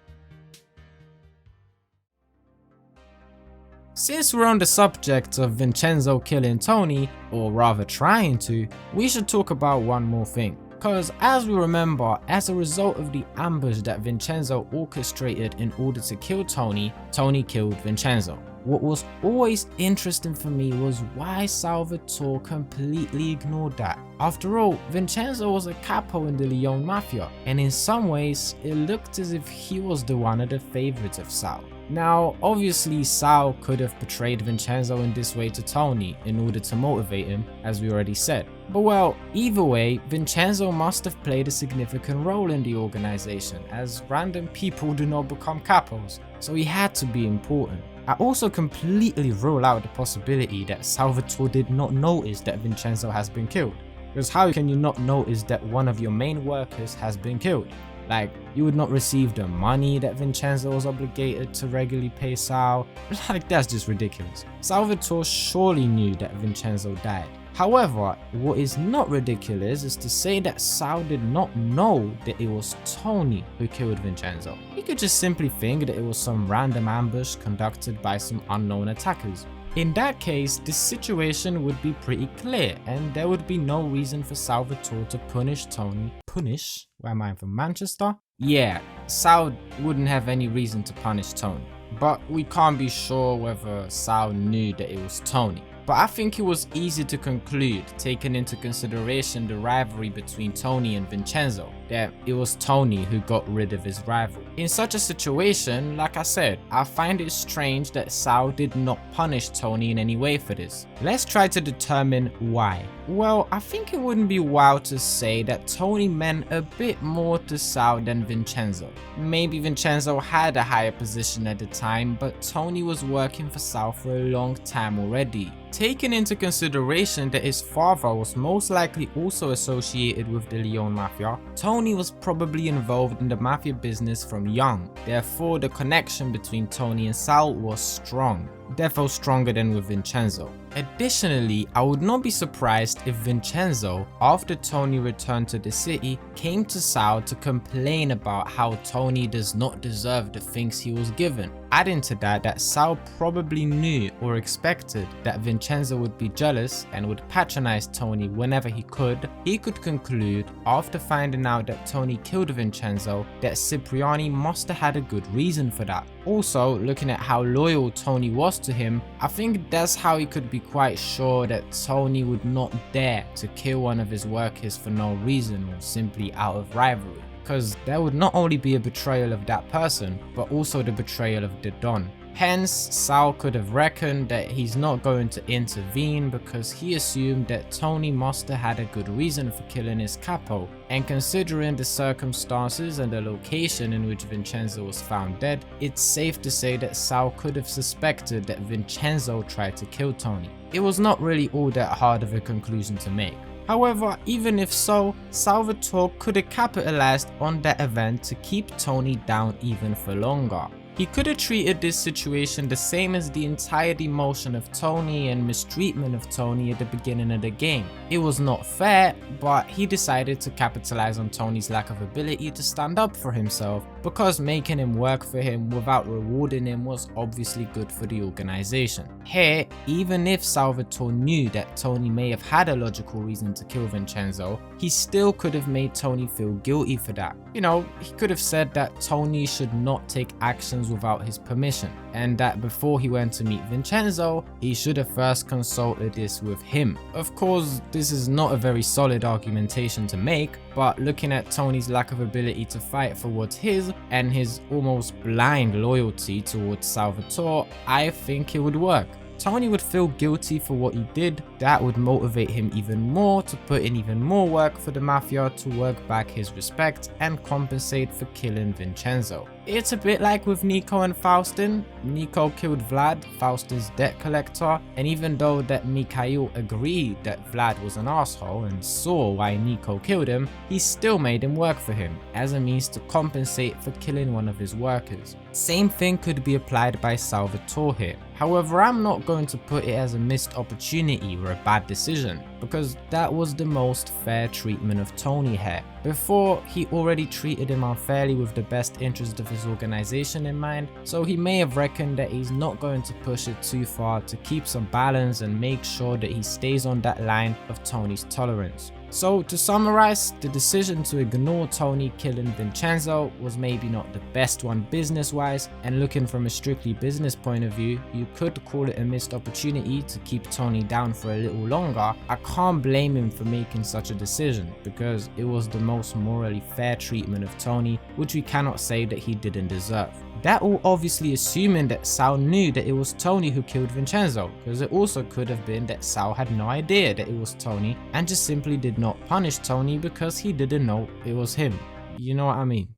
Since we're on the subject of Vincenzo killing Toni, or rather trying to, we should talk about one more thing. Cause as we remember, as a result of the ambush that Vincenzo orchestrated in order to kill Toni, Toni killed Vincenzo. What was always interesting for me was why Salvatore completely ignored that. After all, Vincenzo was a capo in the Leone Mafia, and in some ways, it looked as if he was the one of the favorites of Sal. Now, obviously Sal could have betrayed Vincenzo in this way to Toni in order to motivate him, as we already said. But well, either way, Vincenzo must have played a significant role in the organization, as random people do not become capos, so he had to be important. I also completely rule out the possibility that Salvatore did not notice that Vincenzo has been killed. Because how can you not notice that one of your main workers has been killed? Like, you would not receive the money that Vincenzo was obligated to regularly pay Sal. Like, that's just ridiculous. Salvatore surely knew that Vincenzo died. However, what is not ridiculous is to say that Sal did not know that it was Toni who killed Vincenzo. He could just simply think that it was some random ambush conducted by some unknown attackers. In that case, the situation would be pretty clear, and there would be no reason for Salvatore to punish Toni. Punish? Where am I, from Manchester? Yeah, Sal wouldn't have any reason to punish Toni. But we can't be sure whether Sal knew that it was Toni. But I think it was easy to conclude, taking into consideration the rivalry between Toni and Vincenzo, that it was Toni who got rid of his rival. In such a situation, like I said, I find it strange that Sal did not punish Toni in any way for this. Let's try to determine why. Well, I think it wouldn't be wild to say that Toni meant a bit more to Sal than Vincenzo. Maybe Vincenzo had a higher position at the time, but Toni was working for Sal for a long time already. Taking into consideration that his father was most likely also associated with the Leone Mafia, Toni was probably involved in the mafia business from young. Therefore, the connection between Toni and Sal was strong, therefore stronger than with Vincenzo. Additionally, I would not be surprised if Vincenzo, after Toni returned to the city, came to Sal to complain about how Toni does not deserve the things he was given. Adding to that Sal probably knew or expected that Vincenzo would be jealous and would patronize Toni whenever he could conclude, after finding out that Toni killed Vincenzo, that Cipriani must have had a good reason for that. Also, looking at how loyal Toni was to him, I think that's how he could be quite sure that Toni would not dare to kill one of his workers for no reason or simply out of rivalry. Because that would not only be a betrayal of that person, but also the betrayal of the Don. Hence, Sal could have reckoned that he's not going to intervene because he assumed that Toni must have had a good reason for killing his capo, and considering the circumstances and the location in which Vincenzo was found dead, it's safe to say that Sal could have suspected that Vincenzo tried to kill Toni. It was not really all that hard of a conclusion to make. However, even if so, Salvatore could have capitalized on that event to keep Toni down even for longer. He could have treated this situation the same as the entire demotion of Toni and mistreatment of Toni at the beginning of the game. It was not fair, but he decided to capitalize on Toni's lack of ability to stand up for himself, because making him work for him without rewarding him was obviously good for the organization. Here, even if Salvatore knew that Toni may have had a logical reason to kill Vincenzo, he still could have made Toni feel guilty for that. You know, he could have said that Toni should not take actions without his permission, and that before he went to meet Vincenzo, he should have first consulted this with him. Of course, this is not a very solid argumentation to make, but looking at Toni's lack of ability to fight for what's his and his almost blind loyalty towards Salvatore, I think it would work. Toni would feel guilty for what he did. That would motivate him even more to put in even more work for the Mafia to work back his respect and compensate for killing Vincenzo. It's a bit like with Nico and Faustin. Nico killed Vlad, Faustin's debt collector, and even though that Mikhail agreed that Vlad was an asshole and saw why Nico killed him, he still made him work for him as a means to compensate for killing one of his workers. Same thing could be applied by Salvatore here. However, I'm not going to put it as a missed opportunity or a bad decision, because that was the most fair treatment of Toni here. Before, he already treated him unfairly with the best interest of his organization in mind, so he may have reckoned that he's not going to push it too far to keep some balance and make sure that he stays on that line of Toni's tolerance. So to summarize, the decision to ignore Toni killing Vincenzo was maybe not the best one business-wise, and looking from a strictly business point of view, you could call it a missed opportunity to keep Toni down for a little longer. I can't blame him for making such a decision, because it was the most morally fair treatment of Toni, which we cannot say that he didn't deserve. That all obviously assuming that Sal knew that it was Toni who killed Vincenzo, because it also could have been that Sal had no idea that it was Toni and just simply did not punish Toni because he didn't know it was him. You know what I mean?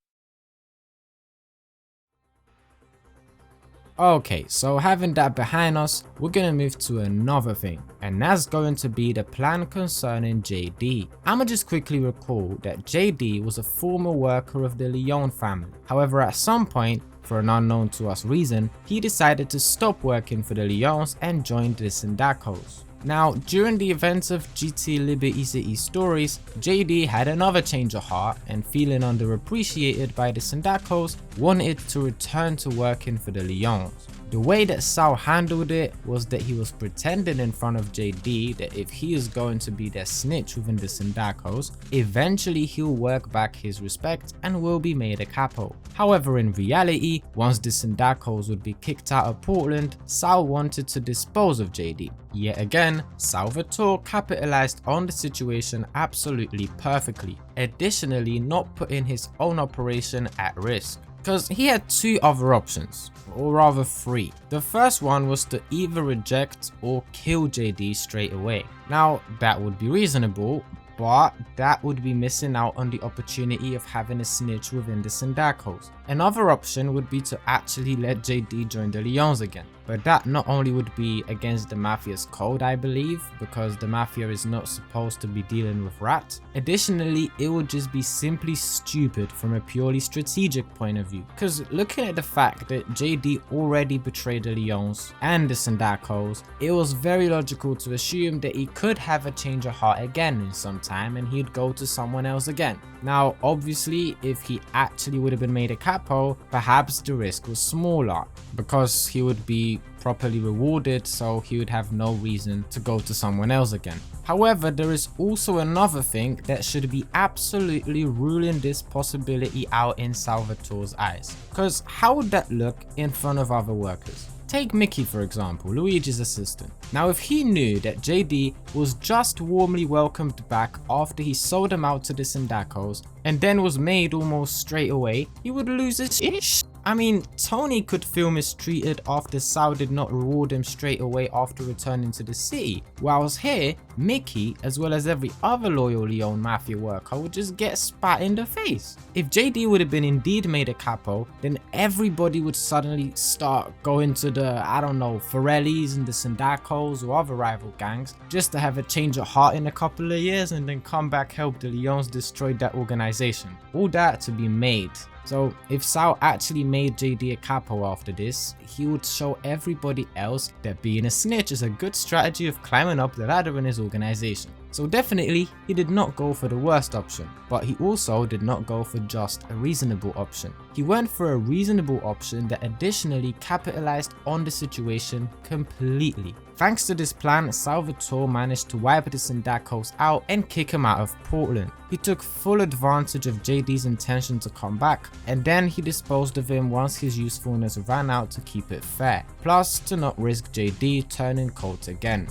Okay, so having that behind us, we're gonna move to another thing, and that's going to be the plan concerning JD. I'ma just quickly recall that JD was a former worker of the Leone family. However, at some point, for an unknown to us reason, he decided to stop working for the Leones and joined the Sindaccos. Now, during the events of GT Liberty City stories, JD had another change of heart and, feeling underappreciated by the Sindaccos, wanted to return to working for the Leones. The way that Sal handled it was that he was pretending in front of JD that if he is going to be their snitch within the Sindaccos, eventually he'll work back his respect and will be made a capo. However, in reality, once the Sindaccos would be kicked out of Portland, Sal wanted to dispose of JD. Yet again, Salvatore capitalized on the situation absolutely perfectly, additionally not putting his own operation at risk. Because he had two other options, or rather three. The first one was to either reject or kill JD straight away. Now, that would be reasonable, but that would be missing out on the opportunity of having a snitch within the Sindaccos. Another option would be to actually let JD join the Leones again. but that not only would be against the Mafia's code, I believe, because the Mafia is not supposed to be dealing with rats. Additionally, it would just be simply stupid from a purely strategic point of view, because looking at the fact that JD already betrayed the Leones and the Sindaccos, it was very logical to assume that he could have a change of heart again in some time and he'd go to someone else again. Now, obviously, if he actually would have been made a capo, perhaps the risk was smaller because he would be properly rewarded, so he would have no reason to go to someone else again. However, there is also another thing that should be absolutely ruling this possibility out in Salvatore's eyes. Because how would that look in front of other workers? Take Mickey for example, Luigi's assistant. Now if he knew that JD was just warmly welcomed back after he sold him out to the Sindaccos and then was made almost straight away, he would lose his shit. I mean, Toni could feel mistreated after Sal did not reward him straight away after returning to the city, whilst here, Mickey, as well as every other loyal Leone Mafia worker, would just get spat in the face. If JD would have been indeed made a capo, then everybody would suddenly start going to the, I don't know, Forellis and the Sindaccos or other rival gangs, just to have a change of heart in a couple of years and then come back help the Leones destroy that organization. All that to be made. So if Sal actually made JD a capo after this, he would show everybody else that being a snitch is a good strategy of climbing up the ladder in his organization. So definitely he did not go for the worst option, but he also did not go for just a reasonable option. He went for a reasonable option that additionally capitalized on the situation completely. Thanks to this plan, Salvatore managed to wipe the Sindaccos out and kick him out of Portland. He took full advantage of JD's intention to come back, and then he disposed of him once his usefulness ran out to keep it fair, plus to not risk JD turning cold again.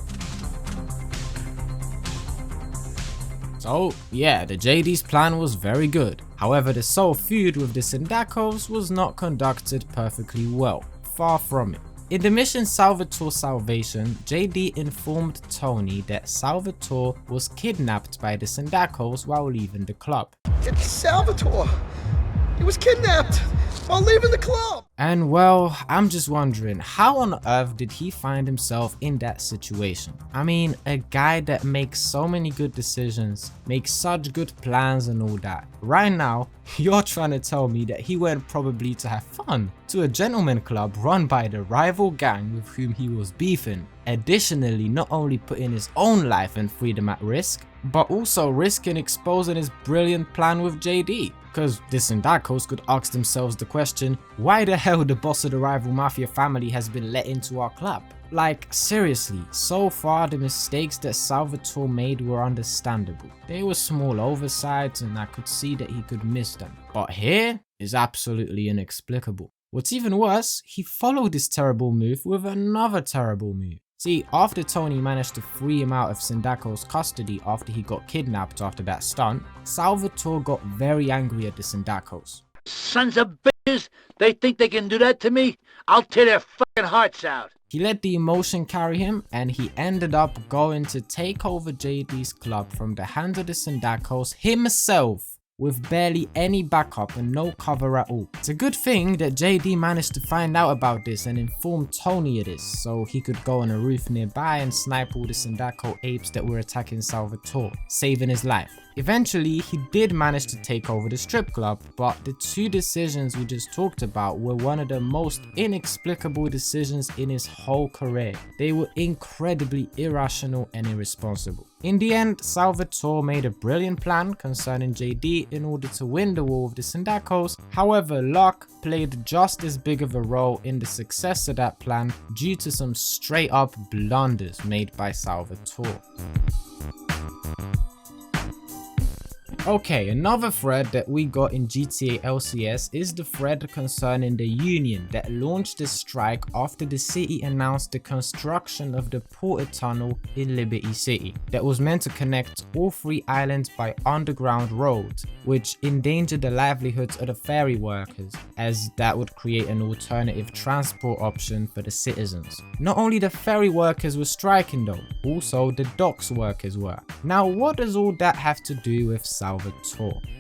So yeah, the JD's plan was very good. However, the sole feud with the Sindaccos was not conducted perfectly well, far from it. In the mission Salvatore's Salvation, JD informed Toni that Salvatore was kidnapped by the Sindaccos while leaving the club. It's Salvatore! He was kidnapped while leaving the club! And well, I'm just wondering, how on earth did he find himself in that situation? I mean, a guy that makes so many good decisions, makes such good plans and all that. Right now, you're trying to tell me that he went probably to have fun to a gentleman club run by the rival gang with whom he was beefing. Additionally, not only putting his own life and freedom at risk, but also risking exposing his brilliant plan with JD. Because the Sindaccos could ask themselves the question, why the hell the boss of the rival mafia family has been let into our club? Like seriously, so far the mistakes that Salvatore made were understandable. They were small oversights and I could see that he could miss them. But here is absolutely inexplicable. What's even worse, he followed this terrible move with another terrible move. See, after Toni managed to free him out of Sindaccos' custody after he got kidnapped after that stunt, Salvatore got very angry at the Sindaccos. Sons of bitches! They think they can do that to me? I'll tear their fucking hearts out! He let the emotion carry him and he ended up going to take over JD's club from the hands of the Sindaccos himself, with barely any backup and no cover at all. It's a good thing that JD managed to find out about this and inform Toni of this, so he could go on a roof nearby and snipe all the Sindacco apes that were attacking Salvatore, saving his life. Eventually, he did manage to take over the strip club, but the two decisions we just talked about were one of the most inexplicable decisions in his whole career. They were incredibly irrational and irresponsible. In the end, Salvatore made a brilliant plan concerning JD in order to win the war with the Sindaccos. However, luck played just as big of a role in the success of that plan due to some straight up blunders made by Salvatore. Okay, another thread that we got in GTA LCS is the thread concerning the Union that launched the strike after the city announced the construction of the Porter Tunnel in Liberty City that was meant to connect all three islands by underground roads, which endangered the livelihoods of the ferry workers, as that would create an alternative transport option for the citizens. Not only the ferry workers were striking though, also the docks workers were. Now what does all that have to do with Salvatore?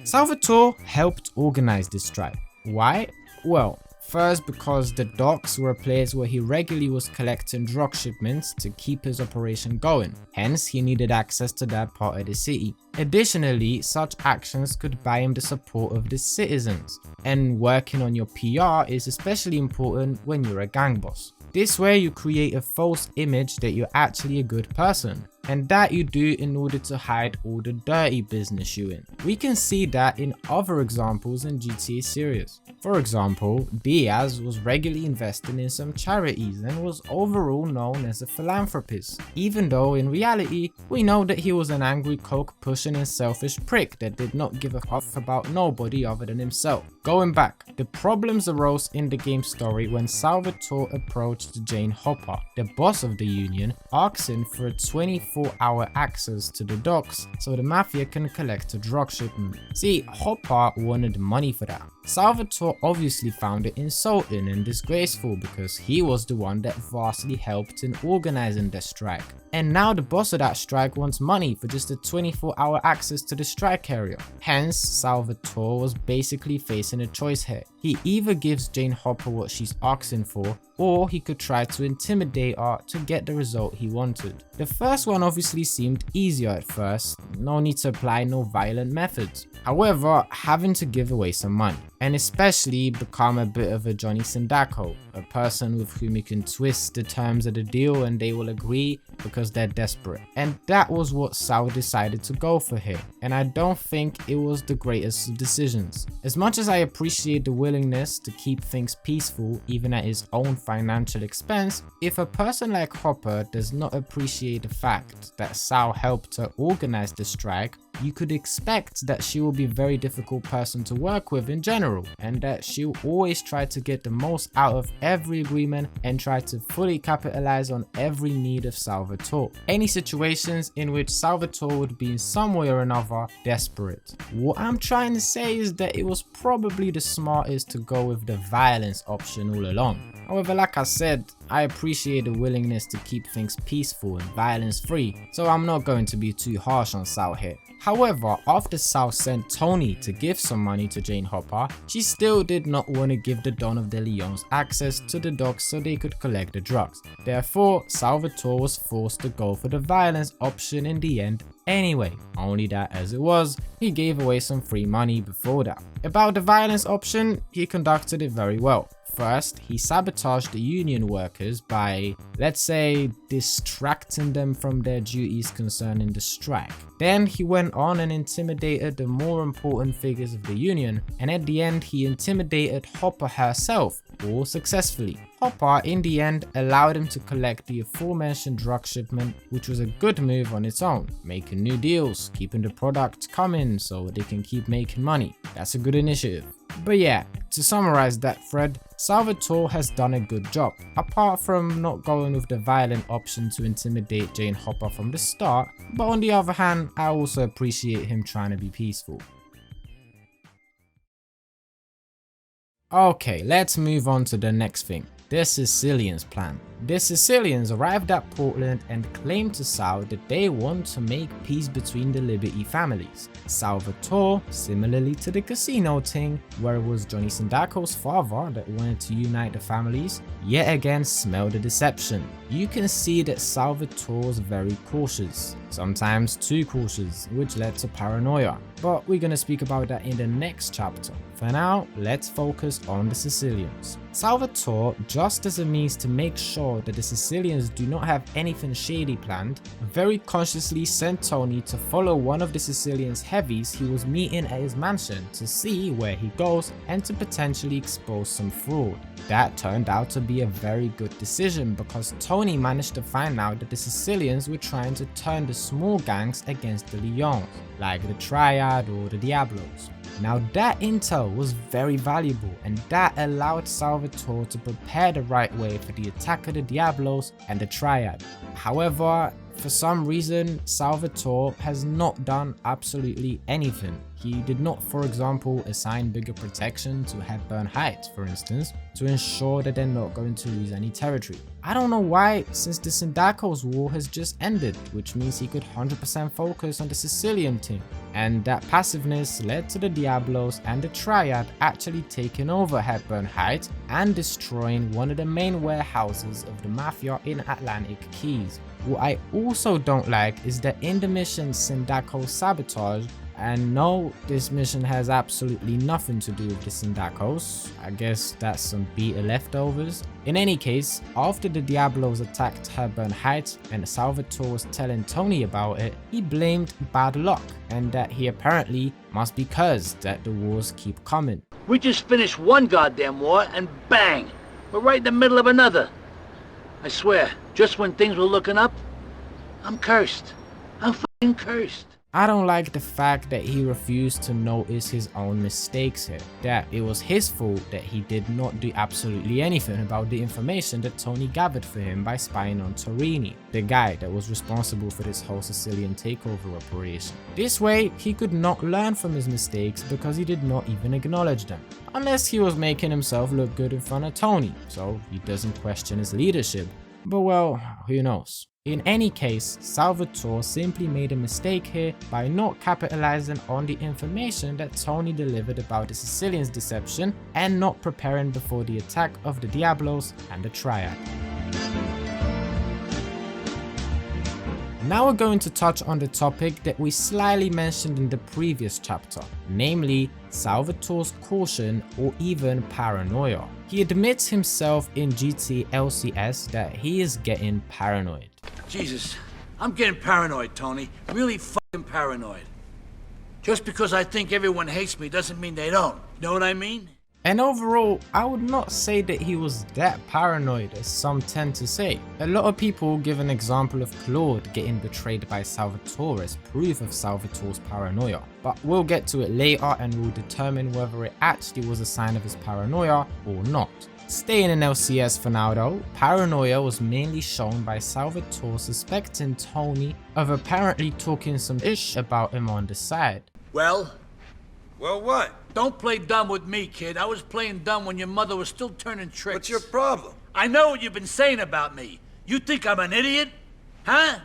Salvatore helped organize this strike. Why? Well, First, because the docks were a place where he regularly was collecting drug shipments to keep his operation going, hence he needed access to that part of the city. Additionally, such actions could buy him the support of the citizens, and working on your PR is especially important when you're a gang boss. This way you create a false image that you're actually a good person, and that you do in order to hide all the dirty business you're in. We can see that in other examples in GTA series. For example, Diaz was regularly investing in some charities and was overall known as a philanthropist, even though in reality we know that he was an angry coke pushing and selfish prick that did not give a fuck about nobody other than himself. Going back, the problems arose in the game story when Salvatore approached Jane Hopper, the boss of the union, asking for a 24-hour access to the docks so the mafia can collect a drug shipment. See, Hopper wanted money for that. Salvatore obviously found it insulting and disgraceful because he was the one that vastly helped in organizing the strike. And now the boss of that strike wants money for just a 24-hour access to the strike area. Hence, Salvatore was basically facing a choice here. He either gives Jane Hopper what she's asking for, or he could try to intimidate her to get the result he wanted. The first one obviously seemed easier at first, no need to apply no violent methods. However, having to give away some money, and especially become a bit of a Johnny Sindacco, a person with whom you can twist the terms of the deal and they will agree because they're desperate. And that was what Sal decided to go for here, and I don't think it was the greatest of decisions. As much as I appreciate the willingness to keep things peaceful even at his own financial expense, if a person like Hopper does not appreciate the fact that Sal helped her organize the strike, you could expect that she will be a very difficult person to work with in general, and that she'll always try to get the most out of every agreement and try to fully capitalize on every need of Salvatore. Any situations in which Salvatore would be in some way or another desperate. What I'm trying to say is that it was probably the smartest to go with the violence option all along. However, like I said, I appreciate the willingness to keep things peaceful and violence free, so I'm not going to be too harsh on Sal here. However, after Sal sent Toni to give some money to Jane Hopper, she still did not want to give the Don of the Leons access to the docks so they could collect the drugs. Therefore, Salvatore was forced to go for the violence option in the end anyway. Only that as it was, he gave away some free money before that. About the violence option, he conducted it very well. First, he sabotaged the union workers by, let's say, distracting them from their duties concerning the strike. Then he went on and intimidated the more important figures of the union, and at the end he intimidated Hopper herself, all successfully. Hopper in the end allowed him to collect the aforementioned drug shipment, which was a good move on its own, making new deals, keeping the product coming so they can keep making money. That's a good initiative. But yeah, to summarize that thread, Salvatore has done a good job, apart from not going with the violent option to intimidate Jane Hopper from the start, but on the other hand, I also appreciate him trying to be peaceful. Okay, let's move on to the next thing. The Sicilians plan. The Sicilians arrived at Portland and claimed to Sal that they want to make peace between the Liberty families. Salvatore, similarly to the casino thing, where it was Johnny Sindacco's father that wanted to unite the families, yet again smelled the deception. You can see that Salvatore was very cautious, sometimes too cautious, which led to paranoia. But we're gonna speak about that in the next chapter. For now, let's focus on the Sicilians. Salvatore, just as a means to make sure that the Sicilians do not have anything shady planned, very consciously sent Toni to follow one of the Sicilians' heavies he was meeting at his mansion to see where he goes and to potentially expose some fraud. That turned out to be a very good decision because Toni managed to find out that the Sicilians were trying to turn the small gangs against the Leons, like the Triad or the Diablos. Now that intel was very valuable, and that allowed Salvatore to prepare the right way for the attack of the Diablos and the Triad. However, for some reason, Salvatore has not done absolutely anything. He did not, for example, assign bigger protection to Hepburn Heights, for instance, to ensure that they're not going to lose any territory. I don't know why, since the Sindaccos war has just ended, which means he could 100% focus on the Sicilian team. And that passiveness led to the Diablos and the Triad actually taking over Hepburn Heights and destroying one of the main warehouses of the Mafia in Atlantic Keys. What I also don't like is that in the mission Sindacco sabotage, and no, this mission has absolutely nothing to do with the Sindaccos. I guess that's some beta leftovers. In any case, after the Diablos attacked Hepburn Heights and Salvatore was telling Toni about it, he blamed bad luck and that he apparently must be cursed that the wars keep coming. We just finished one goddamn war and bang, we're right in the middle of another. I swear, just when things were looking up, I'm cursed. I'm fucking cursed. I don't like the fact that he refused to notice his own mistakes here, that it was his fault that he did not do absolutely anything about the information that Toni gathered for him by spying on Torini, the guy that was responsible for this whole Sicilian takeover operation. This way, he could not learn from his mistakes because he did not even acknowledge them, unless he was making himself look good in front of Toni, so he doesn't question his leadership. But well, who knows. In any case, Salvatore simply made a mistake here by not capitalizing on the information that Toni delivered about the Sicilians' deception and not preparing before the attack of the Diablos and the Triad. Now we're going to touch on the topic that we slightly mentioned in the previous chapter, namely Salvatore's caution or even paranoia. He admits himself in GTA LCS that he is getting paranoid. Jesus, I'm getting paranoid, Toni. Really fucking paranoid. Just because I think everyone hates me doesn't mean they don't. You know what I mean? And overall, I would not say that he was that paranoid as some tend to say. A lot of people give an example of Claude getting betrayed by Salvatore as proof of Salvatore's paranoia, but we'll get to it later and we'll determine whether it actually was a sign of his paranoia or not. Staying in LCS for now though, paranoia was mainly shown by Salvatore suspecting Toni of apparently talking some ish about him on the side. Well, what? don't play dumb with me, kid. I was playing dumb when your mother was still turning tricks. What's your problem? I know what you've been saying about me. You think I'm an idiot? Huh?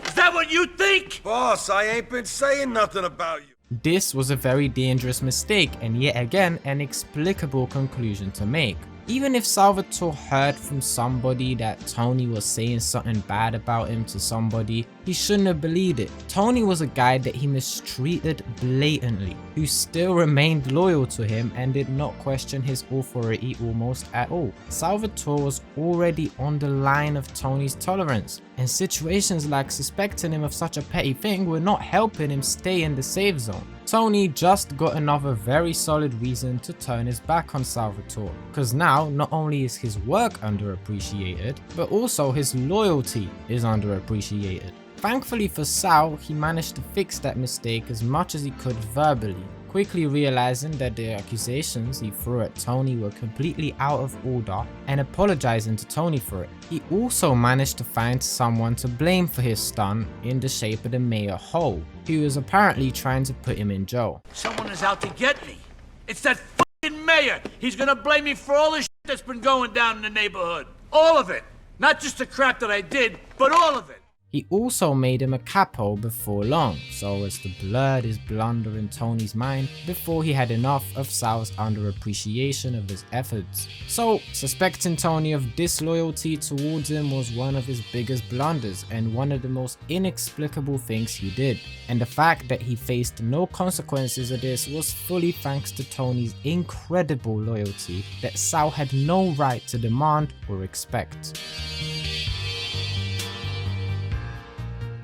Is that what you think? Boss, I ain't been saying nothing about you. This was a very dangerous mistake and yet again an inexplicable conclusion to make. Even if Salvatore heard from somebody that Toni was saying something bad about him to somebody, he shouldn't have believed it. Toni was a guy that he mistreated blatantly, who still remained loyal to him and did not question his authority almost at all. Salvatore was already on the line of Toni's tolerance, and situations like suspecting him of such a petty thing were not helping him stay in the safe zone. Toni just got another very solid reason to turn his back on Salvatore, cause now not only is his work underappreciated, but also his loyalty is underappreciated. Thankfully for Sal, he managed to fix that mistake as much as he could verbally, quickly realizing that the accusations he threw at Toni were completely out of order and apologizing to Toni for it. He also managed to find someone to blame for his stunt in the shape of the mayor Hole, who was apparently trying to put him in jail. Someone is out to get me. It's that fucking mayor. He's gonna blame me for all the shit that's been going down in the neighborhood. All of it. Not just the crap that I did, but all of it. He also made him a capo before long, so as to blur his blunder in Toni's mind before he had enough of Sal's underappreciation of his efforts. So, suspecting Toni of disloyalty towards him was one of his biggest blunders and one of the most inexplicable things he did. And the fact that he faced no consequences of this was fully thanks to Toni's incredible loyalty that Sal had no right to demand or expect.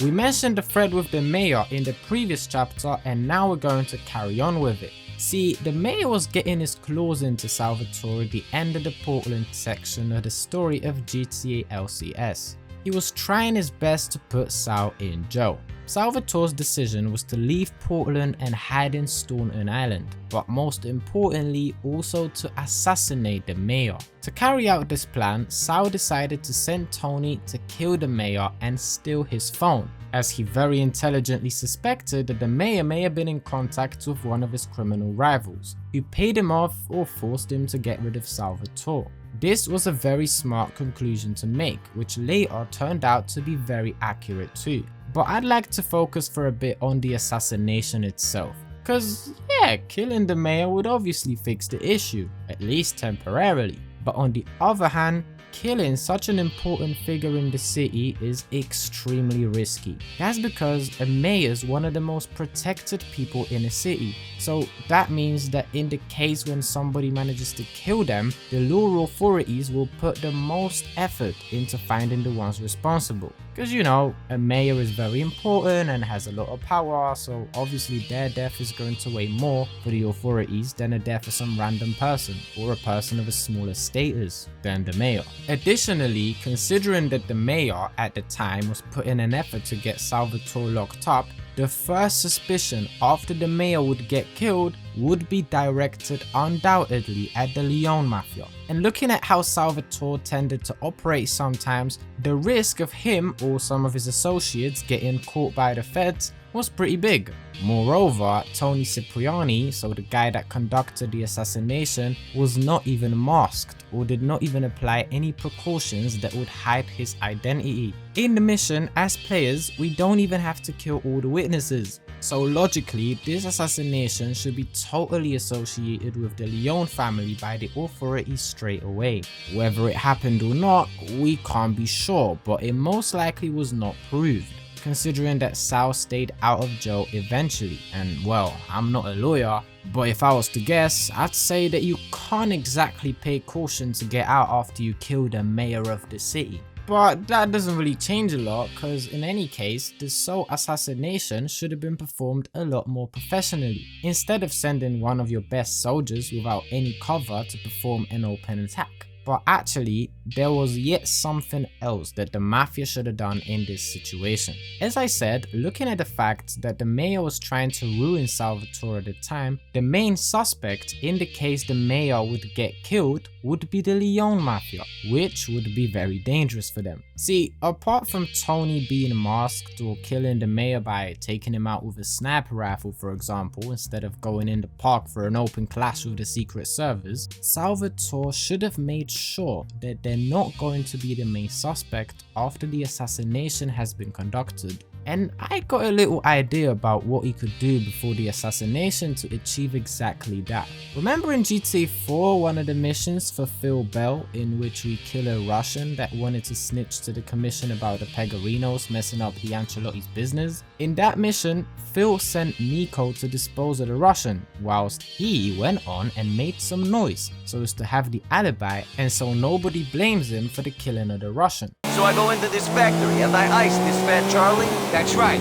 We mentioned the thread with the mayor in the previous chapter and now we're going to carry on with it. See, the mayor was getting his claws into Salvatore at the end of the Portland section of the story of GTA LCS. He was trying his best to put Sal in jail. Salvatore's decision was to leave Portland and hide in Staunton Island, but most importantly also to assassinate the mayor. To carry out this plan, Sal decided to send Toni to kill the mayor and steal his phone, as he very intelligently suspected that the mayor may have been in contact with one of his criminal rivals, who paid him off or forced him to get rid of Salvatore. This was a very smart conclusion to make, which later turned out to be very accurate too. But I'd like to focus for a bit on the assassination itself. Cause yeah, killing the mayor would obviously fix the issue, at least temporarily. But on the other hand, killing such an important figure in the city is extremely risky. That's because a mayor is one of the most protected people in a city. So that means that in the case when somebody manages to kill them, the law authorities will put the most effort into finding the ones responsible. Because you know, a mayor is very important and has a lot of power, so obviously their death is going to weigh more for the authorities than a death of some random person or a person of a smaller status than the mayor. Additionally, considering that the mayor at the time was putting an effort to get Salvatore locked up, the first suspicion after the mayor would get killed would be directed undoubtedly at the Leone Mafia. And looking at how Salvatore tended to operate sometimes, the risk of him or some of his associates getting caught by the feds was pretty big. Moreover, Toni Cipriani, so the guy that conducted the assassination, was not even masked or did not even apply any precautions that would hide his identity. In the mission, as players, we don't even have to kill all the witnesses. So logically, this assassination should be totally associated with the Leone family by the authorities straight away. Whether it happened or not, we can't be sure, but it most likely was not proved, considering that Sal stayed out of jail eventually. And well, I'm not a lawyer, but if I was to guess, I'd say that you can't exactly pay caution to get out after you kill the mayor of the city. But that doesn't really change a lot, because in any case, the sole assassination should have been performed a lot more professionally, instead of sending one of your best soldiers without any cover to perform an open attack. But actually, there was yet something else that the mafia should have done in this situation. As I said, looking at the fact that the mayor was trying to ruin Salvatore at the time, the main suspect in the case the mayor would get killed would be the Leone Mafia, which would be very dangerous for them. See, apart from Toni being masked or killing the mayor by taking him out with a sniper rifle for example, instead of going in the park for an open clash with the Secret Service, Salvatore should have made sure that they're not going to be the main suspect after the assassination has been conducted. And I got a little idea about what he could do before the assassination to achieve exactly that. Remember in GTA 4 one of the missions for Phil Bell in which we kill a Russian that wanted to snitch to the commission about the Pegorinos messing up the Ancelotti's business? In that mission, Phil sent Nico to dispose of the Russian, whilst he went on and made some noise so as to have the alibi and so nobody blames him for the killing of the Russian. So I go into this factory and I ice this fat Charlie? That's right.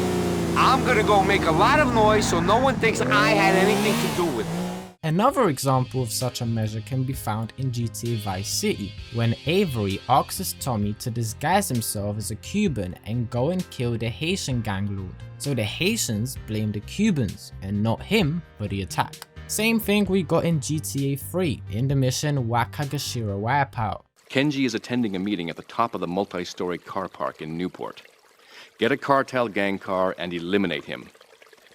I'm gonna go make a lot of noise so no one thinks I had anything to do with it. Another example of such a measure can be found in GTA Vice City, when Avery asks Tommy to disguise himself as a Cuban and go and kill the Haitian gang lord. So the Haitians blame the Cubans and not him for the attack. Same thing we got in GTA 3 in the mission Wakagashira Wipeout. Kenji is attending a meeting at the top of the multi-story car park in Newport. Get a cartel gang car and eliminate him.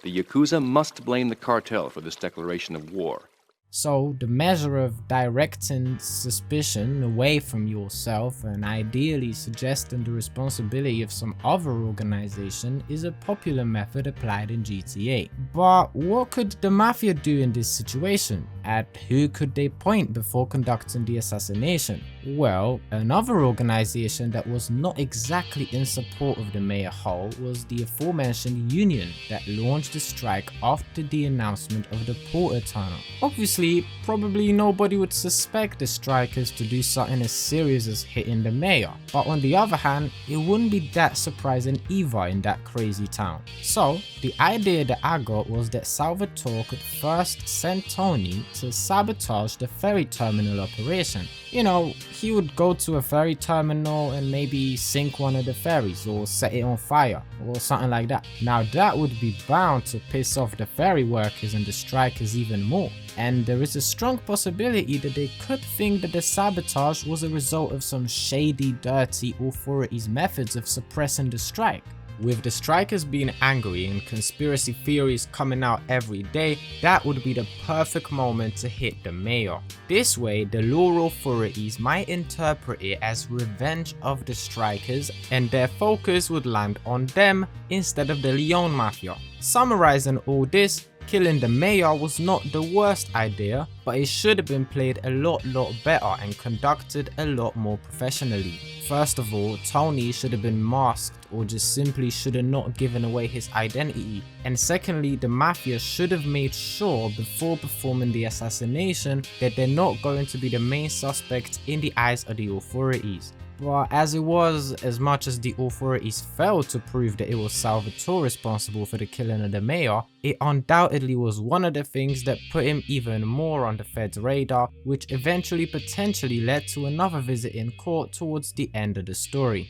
The Yakuza must blame the cartel for this declaration of war. So the measure of directing suspicion away from yourself and ideally suggesting the responsibility of some other organization is a popular method applied in GTA. But what could the mafia do in this situation? At who could they point before conducting the assassination? Well, another organization that was not exactly in support of the mayor Hull was the aforementioned union that launched the strike after the announcement of the Porter Tunnel. Obviously, probably nobody would suspect the strikers to do something as serious as hitting the mayor, but on the other hand, it wouldn't be that surprising either in that crazy town. So, the idea that I got was that Salvatore could first send Toni to sabotage the ferry terminal operation. You know, he would go to a ferry terminal and maybe sink one of the ferries or set it on fire or something like that. Now that would be bound to piss off the ferry workers and the strikers even more. And there is a strong possibility that they could think that the sabotage was a result of some shady, dirty authorities' methods of suppressing the strike. With the strikers being angry and conspiracy theories coming out every day, that would be the perfect moment to hit the mayor. This way, the law authorities might interpret it as revenge of the strikers and their focus would land on them instead of the Leone Mafia. Summarizing all this, killing the mayor was not the worst idea, but it should have been played a lot better and conducted a lot more professionally. First of all, Toni should have been masked or just simply should have not given away his identity. And secondly, the mafia should have made sure before performing the assassination that they're not going to be the main suspect in the eyes of the authorities. But as it was, as much as the authorities failed to prove that it was Salvatore responsible for the killing of the mayor, it undoubtedly was one of the things that put him even more on the Fed's radar, which eventually potentially led to another visit in court towards the end of the story.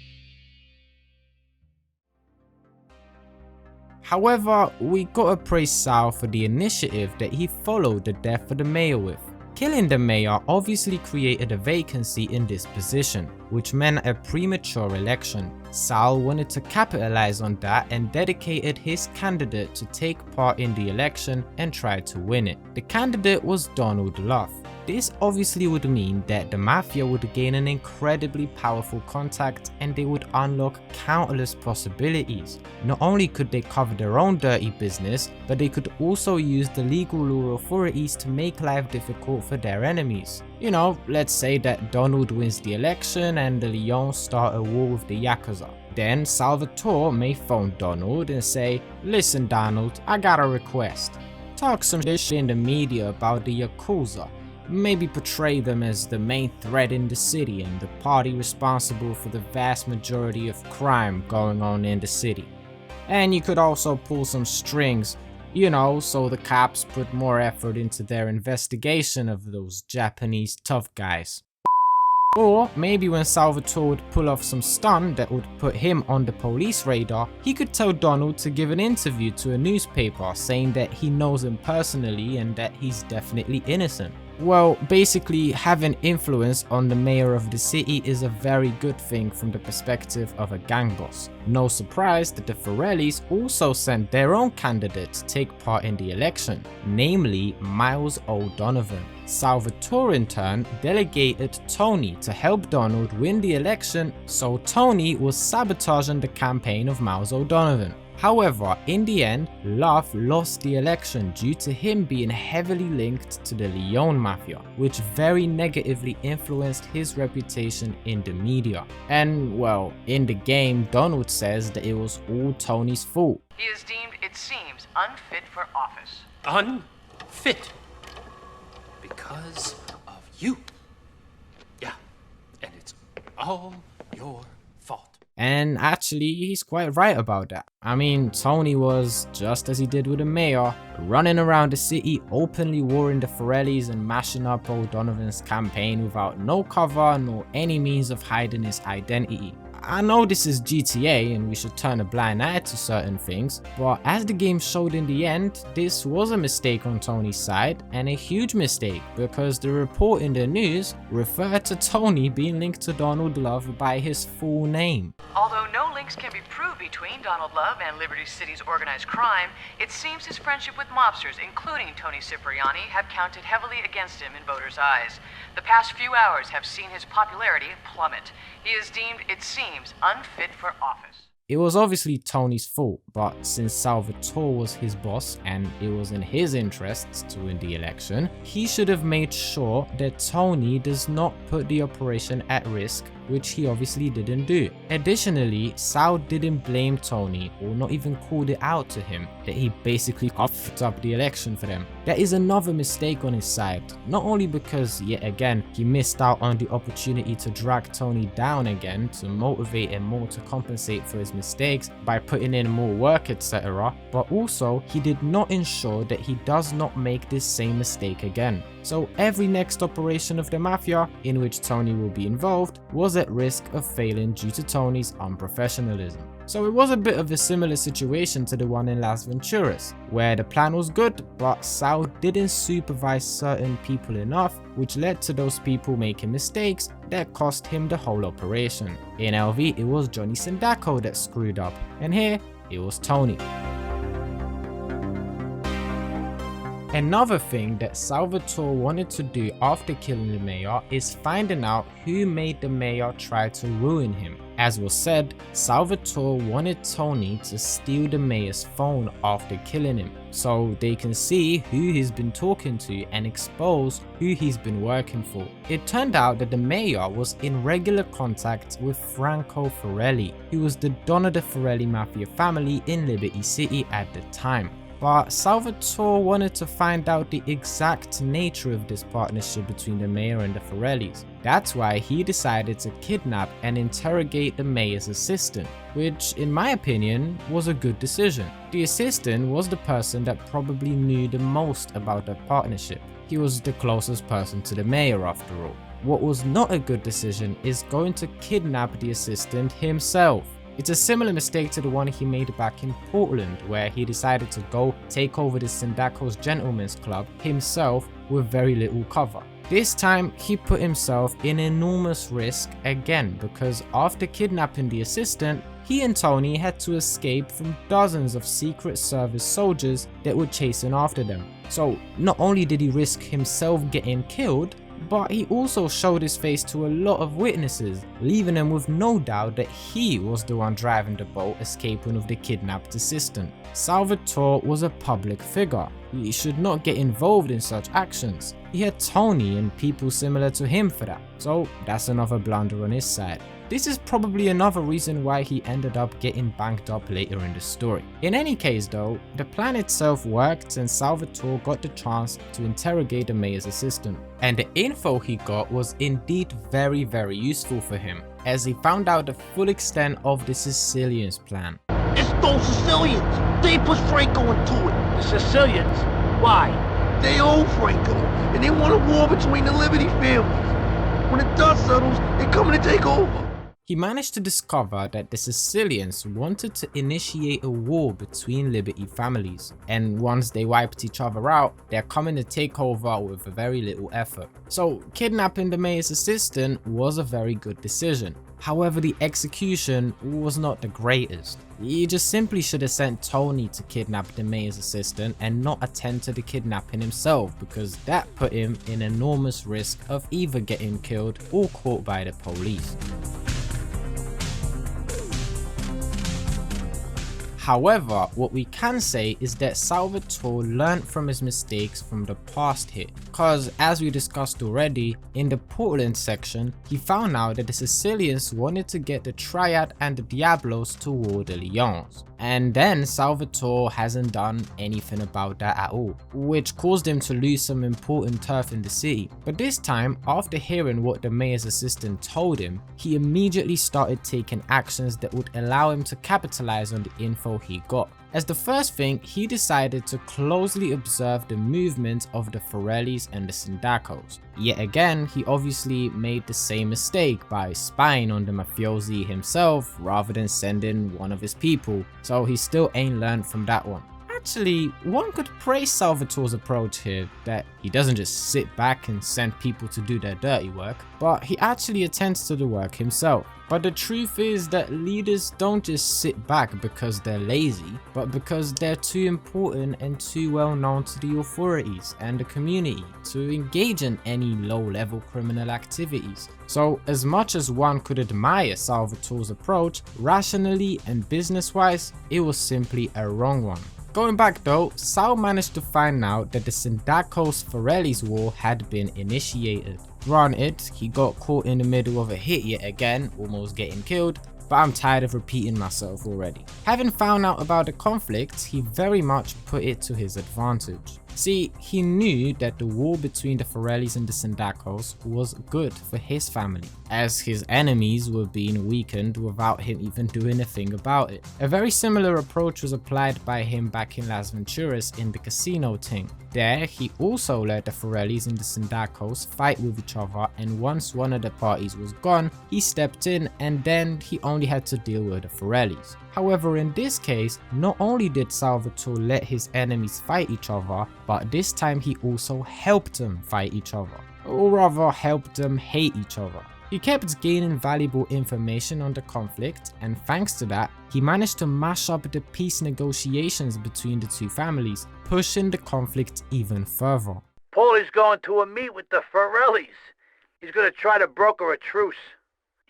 However, we gotta praise Sal for the initiative that he followed the death of the mayor with. Killing the mayor obviously created a vacancy in this position, which meant a premature election. Sal wanted to capitalize on that and dedicated his candidate to take part in the election and try to win it. The candidate was Donald Love. This obviously would mean that the mafia would gain an incredibly powerful contact and they would unlock countless possibilities. Not only could they cover their own dirty business, but they could also use the legal law authorities to make life difficult for their enemies. You know, let's say that Donald wins the election and the Leones start a war with the Yakuza. Then Salvatore may phone Donald and say, "Listen Donald, I got a request. Talk some shit in the media about the Yakuza. Maybe portray them as the main threat in the city and the party responsible for the vast majority of crime going on in the city. And you could also pull some strings, you know, so the cops put more effort into their investigation of those Japanese tough guys." Or maybe when Salvatore would pull off some stunt that would put him on the police radar, he could tell Donald to give an interview to a newspaper saying that he knows him personally and that he's definitely innocent. Well, basically having influence on the mayor of the city is a very good thing from the perspective of a gang boss. No surprise that the Forellis also sent their own candidate to take part in the election, namely Miles O'Donovan. Salvatore in turn delegated Toni to help Donald win the election, so Toni was sabotaging the campaign of Miles O'Donovan. However, in the end, Love lost the election due to him being heavily linked to the Leone Mafia, which very negatively influenced his reputation in the media. And well, in the game, Donald says that it was all Toni's fault. He is deemed, it seems, unfit for office. Unfit? Because of you. Yeah, and it's all your fault. And actually, he's quite right about that. I mean, Toni was, just as he did with the mayor, running around the city openly warring the Forellis and mashing up O'Donovan's campaign without no cover nor any means of hiding his identity. I know this is GTA and we should turn a blind eye to certain things, but as the game showed in the end, this was a mistake on Toni's side, and a huge mistake because the report in the news referred to Toni being linked to Donald Love by his full name. Although no links can be proved between Donald Love and Liberty City's organized crime, it seems his friendship with mobsters, including Toni Cipriani, have counted heavily against him in voters' eyes. The past few hours have seen his popularity plummet. He is deemed, it seems, unfit for office. It was obviously Toni's fault, but since Salvatore was his boss and it was in his interests to win the election, he should have made sure that Toni does not put the operation at risk, which he obviously didn't do. Additionally, Sal didn't blame Toni or not even called it out to him that he basically fucked up the election for them. That is another mistake on his side, not only because yet again he missed out on the opportunity to drag Toni down again to motivate him more to compensate for his mistakes by putting in more work, etc., but also he did not ensure that he does not make this same mistake again. so every next operation of the Mafia, in which Toni will be involved, was at risk of failing due to Toni's unprofessionalism. So it was a bit of a similar situation to the one in Las Venturas, where the plan was good, but Sal didn't supervise certain people enough, which led to those people making mistakes that cost him the whole operation. In LV, it was Johnny Sindacco that screwed up, and here, it was Toni. Another thing that Salvatore wanted to do after killing the mayor is finding out who made the mayor try to ruin him. As was said, Salvatore wanted Toni to steal the mayor's phone after killing him, so they can see who he's been talking to and expose who he's been working for. It turned out that the mayor was in regular contact with Franco Forelli, who was the Don of the Forelli Mafia family in Liberty City at the time. But Salvatore wanted to find out the exact nature of this partnership between the mayor and the Forellis. That's why he decided to kidnap and interrogate the mayor's assistant, which in my opinion was a good decision. The assistant was the person that probably knew the most about the partnership. He was the closest person to the mayor after all. What was not a good decision is going to kidnap the assistant himself. It's a similar mistake to the one he made back in Portland, where he decided to go take over the Sindaccos Gentlemen's Club himself with very little cover. This time, he put himself in enormous risk again, because after kidnapping the assistant, he and Toni had to escape from dozens of Secret Service soldiers that were chasing after them. So not only did he risk himself getting killed, but he also showed his face to a lot of witnesses, leaving them with no doubt that he was the one driving the boat escaping with the kidnapped assistant. Salvatore was a public figure. He should not get involved in such actions. He had Toni and people similar to him for that, so that's another blunder on his side. This is probably another reason why he ended up getting banked up later in the story. In any case though, the plan itself worked and Salvatore got the chance to interrogate the mayor's assistant. And the info he got was indeed very useful for him, as he found out the full extent of the Sicilians' plan. It's those Sicilians! They pushed Franco into it! The Sicilians? Why? They own Franco, and they want a war between the Liberty families. When the dust settles, they're coming to take over. He managed to discover that the Sicilians wanted to initiate a war between Liberty families, and once they wiped each other out, they're coming to take over with very little effort. So kidnapping the mayor's assistant was a very good decision. However, the execution was not the greatest. He just simply should have sent Toni to kidnap the mayor's assistant and not attend to the kidnapping himself, because that put him in enormous risk of either getting killed or caught by the police. However, what we can say is that Salvatore learned from his mistakes from the past here, cause as we discussed already, in the Portland section, he found out that the Sicilians wanted to get the Triad and the Diablos toward the Leones. And then Salvatore hasn't done anything about that at all, which caused him to lose some important turf in the city. But this time, after hearing what the mayor's assistant told him, he immediately started taking actions that would allow him to capitalize on the info he got. As the first thing, he decided to closely observe the movement of the Forellis and the Sindaccos. Yet again, he obviously made the same mistake by spying on the mafiosi himself rather than sending one of his people, so he still ain't learned from that one. Actually, one could praise Salvatore's approach here, that he doesn't just sit back and send people to do their dirty work, but he actually attends to the work himself. But the truth is that leaders don't just sit back because they're lazy, but because they're too important and too well known to the authorities and the community to engage in any low-level criminal activities. So as much as one could admire Salvatore's approach, rationally and business-wise, it was simply a wrong one. Going back though, Sal managed to find out that the Sindaccos Forellis war had been initiated. Granted, he got caught in the middle of a hit yet again, almost getting killed, but I'm tired of repeating myself already. Having found out about the conflict, he very much put it to his advantage. See, he knew that the war between the Forellis and the Sindaccos was good for his family, as his enemies were being weakened without him even doing a thing about it. A very similar approach was applied by him back in Las Venturas in the casino thing. There, he also let the Forellis and the Sindaccos fight with each other, and once one of the parties was gone, he stepped in and then he only had to deal with the Forellis. However, in this case, not only did Salvatore let his enemies fight each other, but this time he also helped them fight each other, or rather helped them hate each other. He kept gaining valuable information on the conflict, and thanks to that, he managed to mash up the peace negotiations between the two families, pushing the conflict even further. Paulie's going to a meet with the Forellis. He's going to try to broker a truce.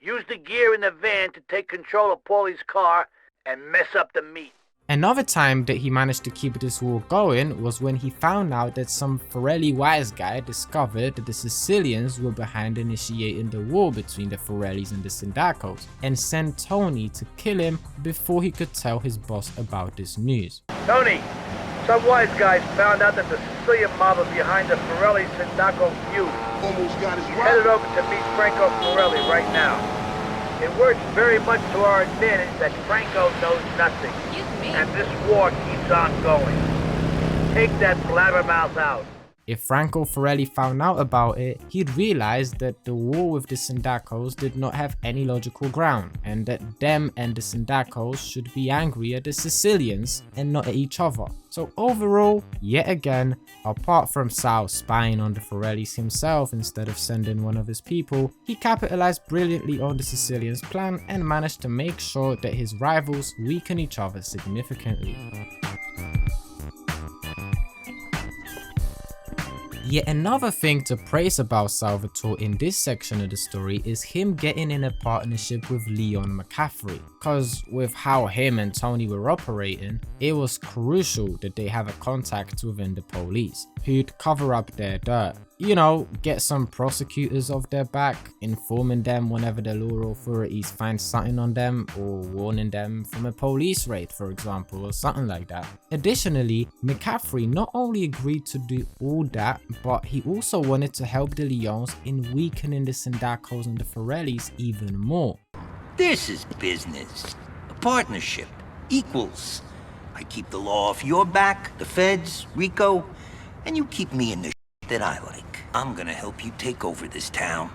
Use the gear in the van to take control of Paulie's car and mess up the meet. Another time that he managed to keep this war going was when he found out that some Forelli wise guy discovered that the Sicilians were behind initiating the war between the Forellis and the Sindaccos, and sent Toni to kill him before he could tell his boss about this news. Toni, some wise guys found out that the Sicilian mob are behind the Forelli-Sindacco feud. Almost got his He's headed over to meet Franco Forelli right now. It works very much to our advantage that Franco knows nothing, and this war keeps on going. Take that blabbermouth out. If Franco Forelli found out about it, he'd realize that the war with the Sindaccos did not have any logical ground, and that them and the Sindaccos should be angry at the Sicilians and not at each other. So overall, yet again, apart from Sal spying on the Forellis himself instead of sending one of his people, he capitalized brilliantly on the Sicilians' plan and managed to make sure that his rivals weaken each other significantly. Yet another thing to praise about Salvatore in this section of the story is him getting in a partnership with Leon McAffrey, cause with how him and Toni were operating, it was crucial that they have a contact within the police, who'd cover up their dirt. You know, get some prosecutors off their back, informing them whenever the law authorities find something on them, or warning them from a police raid, for example, or something like that. Additionally, McAffrey not only agreed to do all that, but he also wanted to help the Leons in weakening the Sindaccos and the Forellis even more. This is business. A partnership. Equals. I keep the law off your back, the feds, Rico, and you keep me in the that I like. I'm gonna help you take over this town.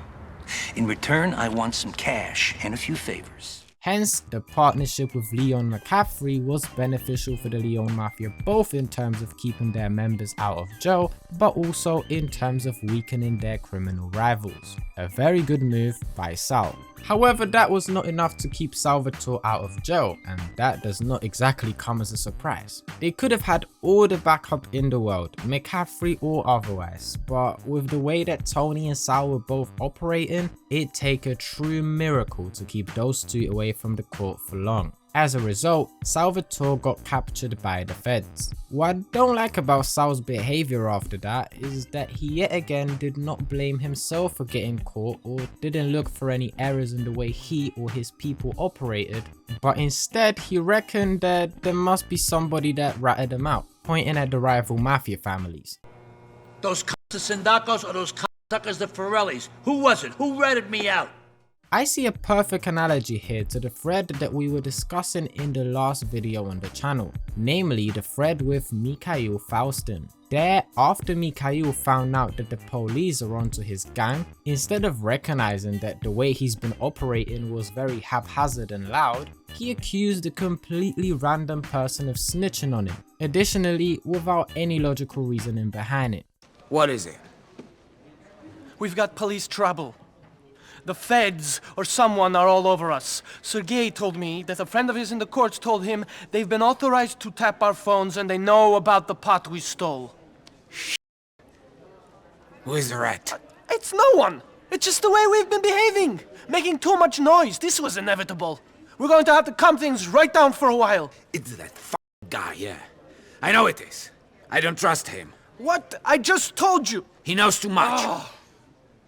In return, I want some cash and a few favors. Hence, the partnership with Leon McAffrey was beneficial for the Leone Mafia, both in terms of keeping their members out of jail, but also in terms of weakening their criminal rivals. A very good move by Sal. However, that was not enough to keep Salvatore out of jail, and that does not exactly come as a surprise. They could have had all the backup in the world, McAffrey or otherwise, but with the way that Toni and Sal were both operating, it'd take a true miracle to keep those two away from the court for long. As a result, Salvatore got captured by the feds. What I don't like about Sal's behavior after that is that he yet again did not blame himself for getting caught or didn't look for any errors in the way he or his people operated, but instead he reckoned that there must be somebody that ratted them out, pointing at the rival mafia families. Those c***s the Sindaccos or those c***suckers the Forellis? Who was it? Who ratted me out? I see a perfect analogy here to the thread that we were discussing in the last video on the channel, namely the thread with Mikhail Faustin. There, after Mikhail found out that the police are onto his gang, instead of recognizing that the way he's been operating was very haphazard and loud, he accused a completely random person of snitching on him, additionally without any logical reasoning behind it. What is it? We've got police trouble. The feds or someone are all over us. Sergei told me that a friend of his in the courts told him they've been authorized to tap our phones and they know about the pot we stole. Who is the rat? It's no one. It's just the way we've been behaving. Making too much noise. This was inevitable. We're going to have to calm things right down for a while. It's that f***ing guy, yeah. I know it is. I don't trust him. What? I just told you. He knows too much.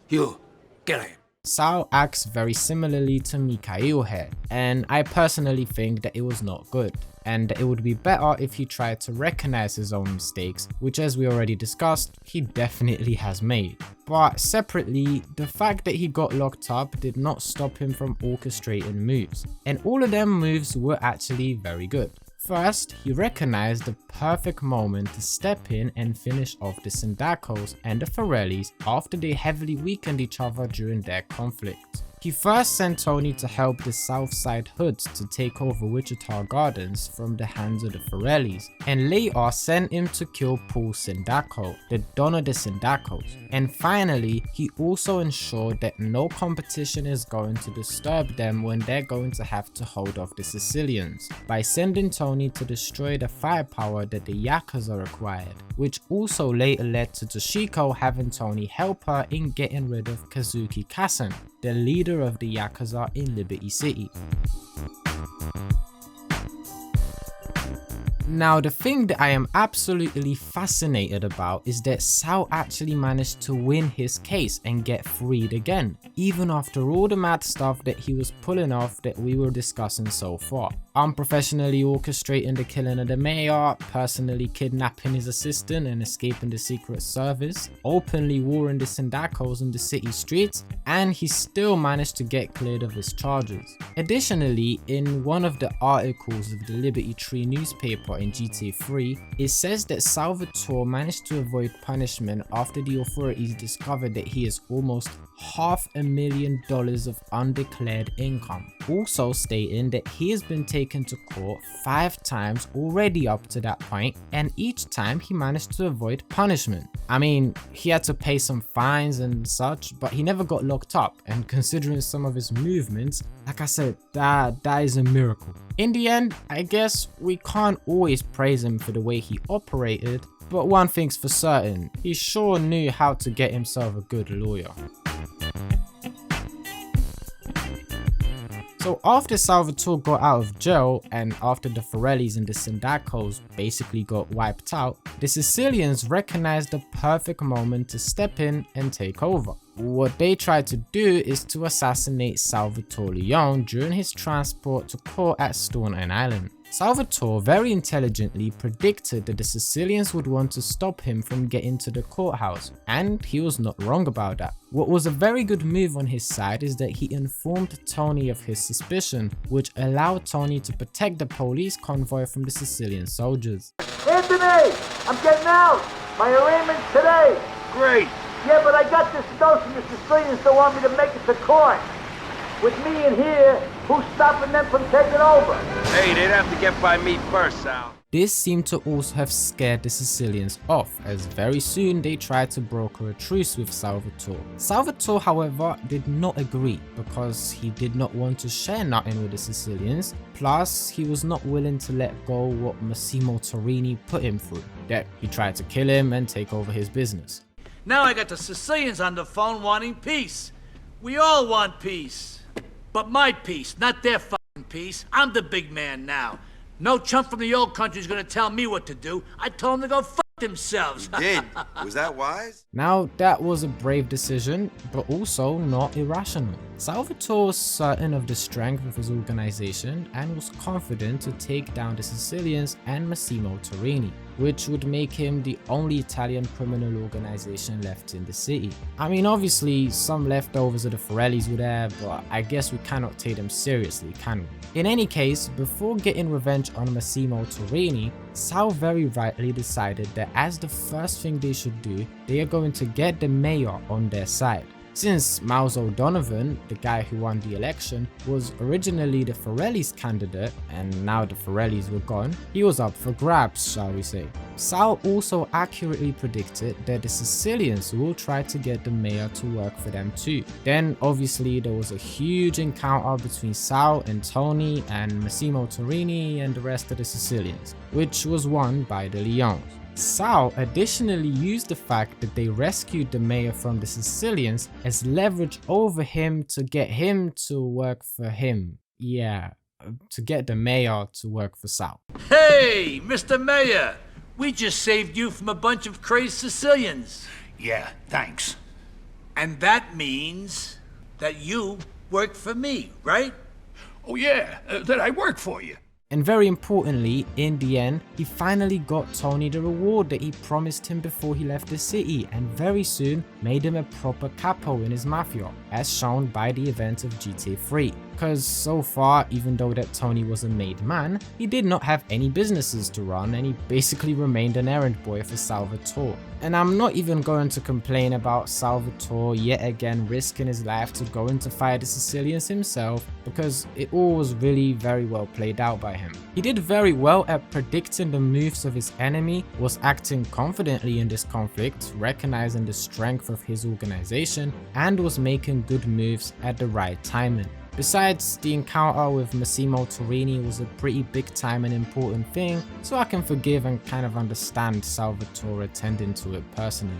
You, get him. Sal acts very similarly to Mikhail here, and I personally think that it was not good, and it would be better if he tried to recognize his own mistakes, which, as we already discussed, he definitely has made. But separately, the fact that he got locked up did not stop him from orchestrating moves, and all of them moves were actually very good. First, he recognized the perfect moment to step in and finish off the Sindaccos and the Forellis after they heavily weakened each other during their conflict. He first sent Toni to help the Southside Hoods to take over Wichita Gardens from the hands of the Forellis, and later sent him to kill Paul Sindacco, the Don of the Sindaccos. And finally, he also ensured that no competition is going to disturb them when they're going to have to hold off the Sicilians, by sending Toni to destroy the firepower that the Yakuza required, which also later led to Toshiko having Toni help her in getting rid of Kazuki Kassen, the leader of the Yakuza in Liberty City. Now, the thing that I am absolutely fascinated about is that Sal actually managed to win his case and get freed again, even after all the mad stuff that he was pulling off that we were discussing so far. Unprofessionally orchestrating the killing of the mayor, personally kidnapping his assistant and escaping the Secret Service, openly warring the Sindaccos in the city streets, and he still managed to get cleared of his charges. Additionally, in one of the articles of the Liberty Tree newspaper in GTA 3, it says that Salvatore managed to avoid punishment after the authorities discovered that he has almost $500,000 of undeclared income, also stating that he has been taken to court 5 times already up to that point, and each time he managed to avoid punishment. I mean, he had to pay some fines and such, but he never got locked up, and considering some of his movements, like I said, that is a miracle. In the end, I guess we can't always praise him for the way he operated, but one thing's for certain, he sure knew how to get himself a good lawyer. So after Salvatore got out of jail and after the Forellis and the Sindaccos basically got wiped out, the Sicilians recognized the perfect moment to step in and take over. What they tried to do is to assassinate Salvatore Leone during his transport to court at Staunton Island. Salvatore very intelligently predicted that the Sicilians would want to stop him from getting to the courthouse, and he was not wrong about that. What was a very good move on his side is that he informed Toni of his suspicion, which allowed Toni to protect the police convoy from the Sicilian soldiers. Anthony! I'm getting out! My arraignment today! Great! Yeah, but I got this notion the Sicilians don't want me to make it to court. With me in here, who's stopping them from taking over? Hey, they'd have to get by me first, Sal. This seemed to also have scared the Sicilians off, as very soon they tried to broker a truce with Salvatore. Salvatore, however, did not agree because he did not want to share nothing with the Sicilians, plus he was not willing to let go what Massimo Torini put him through, that he tried to kill him and take over his business. Now I got the Sicilians on the phone wanting peace. We all want peace. But my peace, not their fucking peace. I'm the big man now. No chump from the old country's gonna tell me what to do. I told them to go fuck themselves. You did? Was that wise? Now, that was a brave decision, but also not irrational. Salvatore was certain of the strength of his organization and was confident to take down the Sicilians and Massimo Torini, which would make him the only Italian criminal organization left in the city. I mean, obviously some leftovers of the Forellis were there, but I guess we cannot take them seriously, can we? In any case, before getting revenge on Massimo Torini, Sal very rightly decided that as the first thing they should do, they are going to get the mayor on their side. Since Miles O'Donovan, the guy who won the election, was originally the Forellis candidate, and now the Forellis were gone, he was up for grabs, shall we say. Sal also accurately predicted that the Sicilians will try to get the mayor to work for them too. Then obviously there was a huge encounter between Sal and Toni and Massimo Torini and the rest of the Sicilians, which was won by the Leones. Sal additionally used the fact that they rescued the mayor from the Sicilians as leverage over him to get him to work for him. Yeah, to get the mayor to work for Sal. Hey, Mr. Mayor! We just saved you from a bunch of crazed Sicilians. Yeah, thanks. And that means that you work for me, right? Oh yeah, that I work for you. And very importantly, in the end, he finally got Toni the reward that he promised him before he left the city, and very soon made him a proper capo in his mafia, as shown by the events of GTA 3. Cause so far, even though that Toni was a made man, he did not have any businesses to run, and he basically remained an errand boy for Salvatore. And I'm not even going to complain about Salvatore yet again risking his life to go in to fight the Sicilians himself, because it all was really very well played out by him. He did very well at predicting the moves of his enemy, was acting confidently in this conflict, recognizing the strength of his organization, and was making good moves at the right timing. Besides, the encounter with Massimo Torrini was a pretty big time and important thing, so I can forgive and kind of understand Salvatore attending to it personally.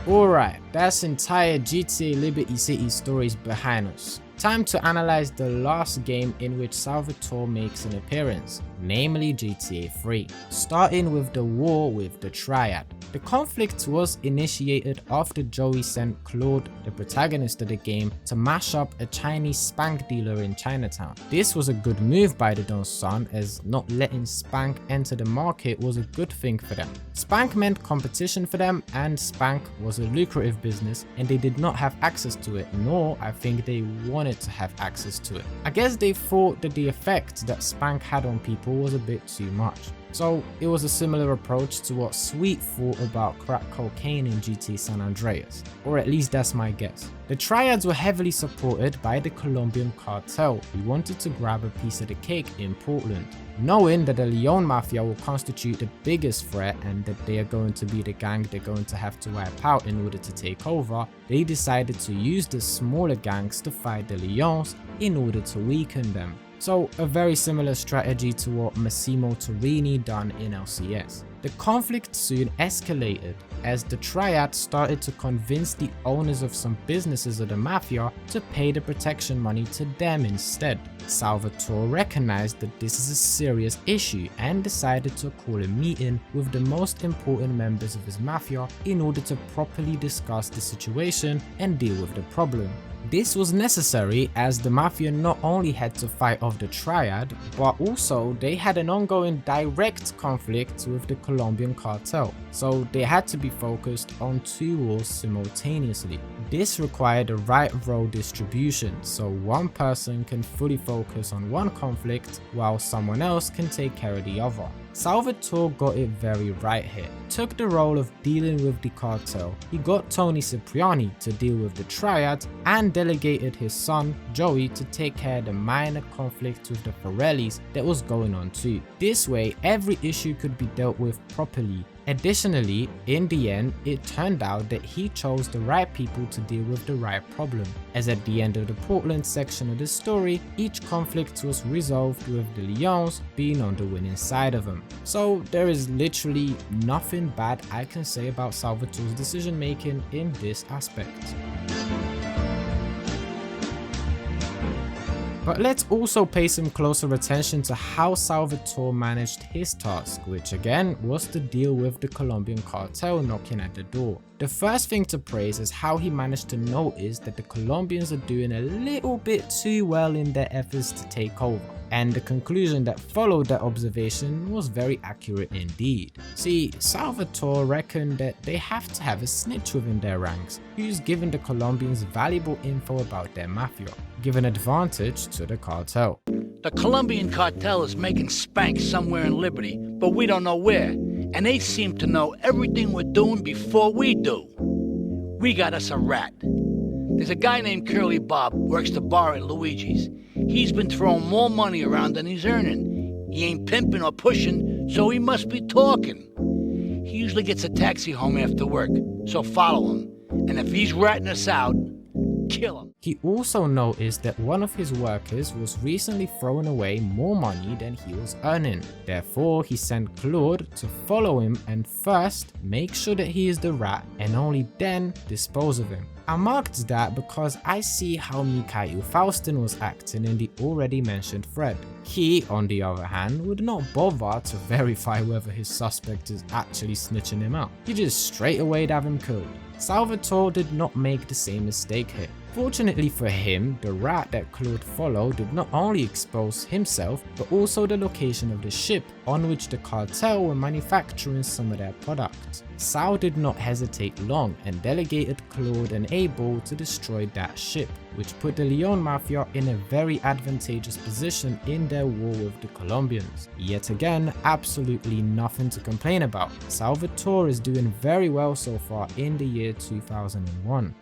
Alright, that's entire GTA Liberty City stories behind us. Time to analyze the last game in which Salvatore makes an appearance, namely GTA 3, starting with the war with the Triad. The conflict was initiated after Joey sent Claude, the protagonist of the game, to mash up a Chinese spank dealer in Chinatown. This was a good move by the Don's son, as not letting spank enter the market was a good thing for them. Spank meant competition for them, and spank was a lucrative business, and they did not have access to it, nor I think they wanted to have access to it. I guess they thought that the effect that spank had on people was a bit too much. So it was a similar approach to what Sweet thought about crack cocaine in GTA San Andreas, or at least that's my guess. The Triads were heavily supported by the Colombian Cartel, who wanted to grab a piece of the cake in Portland. Knowing that the Leone Mafia will constitute the biggest threat and that they are going to be the gang they're going to have to wipe out in order to take over, they decided to use the smaller gangs to fight the Leones in order to weaken them. So a very similar strategy to what Massimo Torrini done in LCS. The conflict soon escalated as the Triad started to convince the owners of some businesses of the Mafia to pay the protection money to them instead. Salvatore recognized that this is a serious issue and decided to call a meeting with the most important members of his Mafia in order to properly discuss the situation and deal with the problem. This was necessary as the Mafia not only had to fight off the Triad, but also they had an ongoing direct conflict with the Colombian Cartel, so they had to be focused on two wars simultaneously. This required a right role distribution, so one person can fully focus on one conflict while someone else can take care of the other. Salvatore got it very right here. Took the role of dealing with the cartel, he got Toni Cipriani to deal with the Triad, and delegated his son Joey to take care of the minor conflict with the Forellis that was going on too. This way every issue could be dealt with properly. Additionally, in the end, it turned out that he chose the right people to deal with the right problem, as at the end of the Portland section of the story, each conflict was resolved with the Leones being on the winning side of them. So there is literally nothing bad I can say about Salvatore's decision making in this aspect. But let's also pay some closer attention to how Salvatore managed his task, which again was to deal with the Colombian Cartel knocking at the door. The first thing to praise is how he managed to notice that the Colombians are doing a little bit too well in their efforts to take over. And the conclusion that followed that observation was very accurate indeed. See, Salvatore reckoned that they have to have a snitch within their ranks, who's given the Colombians valuable info about their mafia, giving advantage to the cartel. The Colombian Cartel is making spank somewhere in Liberty, but we don't know where. And they seem to know everything we're doing before we do. We got us a rat. There's a guy named Curly Bob, works the bar at Luigi's. He's been throwing more money around than he's earning. He ain't pimping or pushing, so he must be talking. He usually gets a taxi home after work, so follow him. And if he's ratting us out, kill him. He also noticed that one of his workers was recently throwing away more money than he was earning. Therefore, he sent Claude to follow him and first make sure that he is the rat and only then dispose of him. I marked that because I see how Mikhail Faustin was acting in the already mentioned thread. He, on the other hand, would not bother to verify whether his suspect is actually snitching him out. He just straight away have him killed. Salvatore did not make the same mistake here. Fortunately for him, the route that Claude followed did not only expose himself, but also the location of the ship on which the cartel were manufacturing some of their products. Sal did not hesitate long and delegated Claude and Abel to destroy that ship, which put the Leone Mafia in a very advantageous position in their war with the Colombians. Yet again, absolutely nothing to complain about. Salvatore is doing very well so far in the year 2001.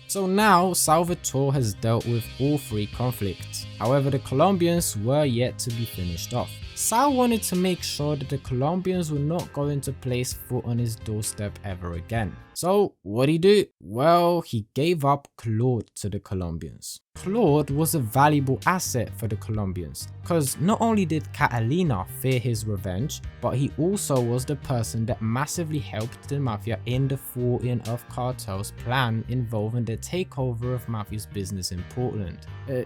So now Salvatore has dealt with all three conflicts. However, the Colombians were yet to be finished off. Sal wanted to make sure that the Colombians were not going to place foot on his doorstep ever again. So what did he do? Well, he gave up Claude to the Colombians. Claude was a valuable asset for the Colombians, because not only did Catalina fear his revenge, but he also was the person that massively helped the Mafia in the thwarting of Cartel's plan involving the takeover of Mafia's business in Portland.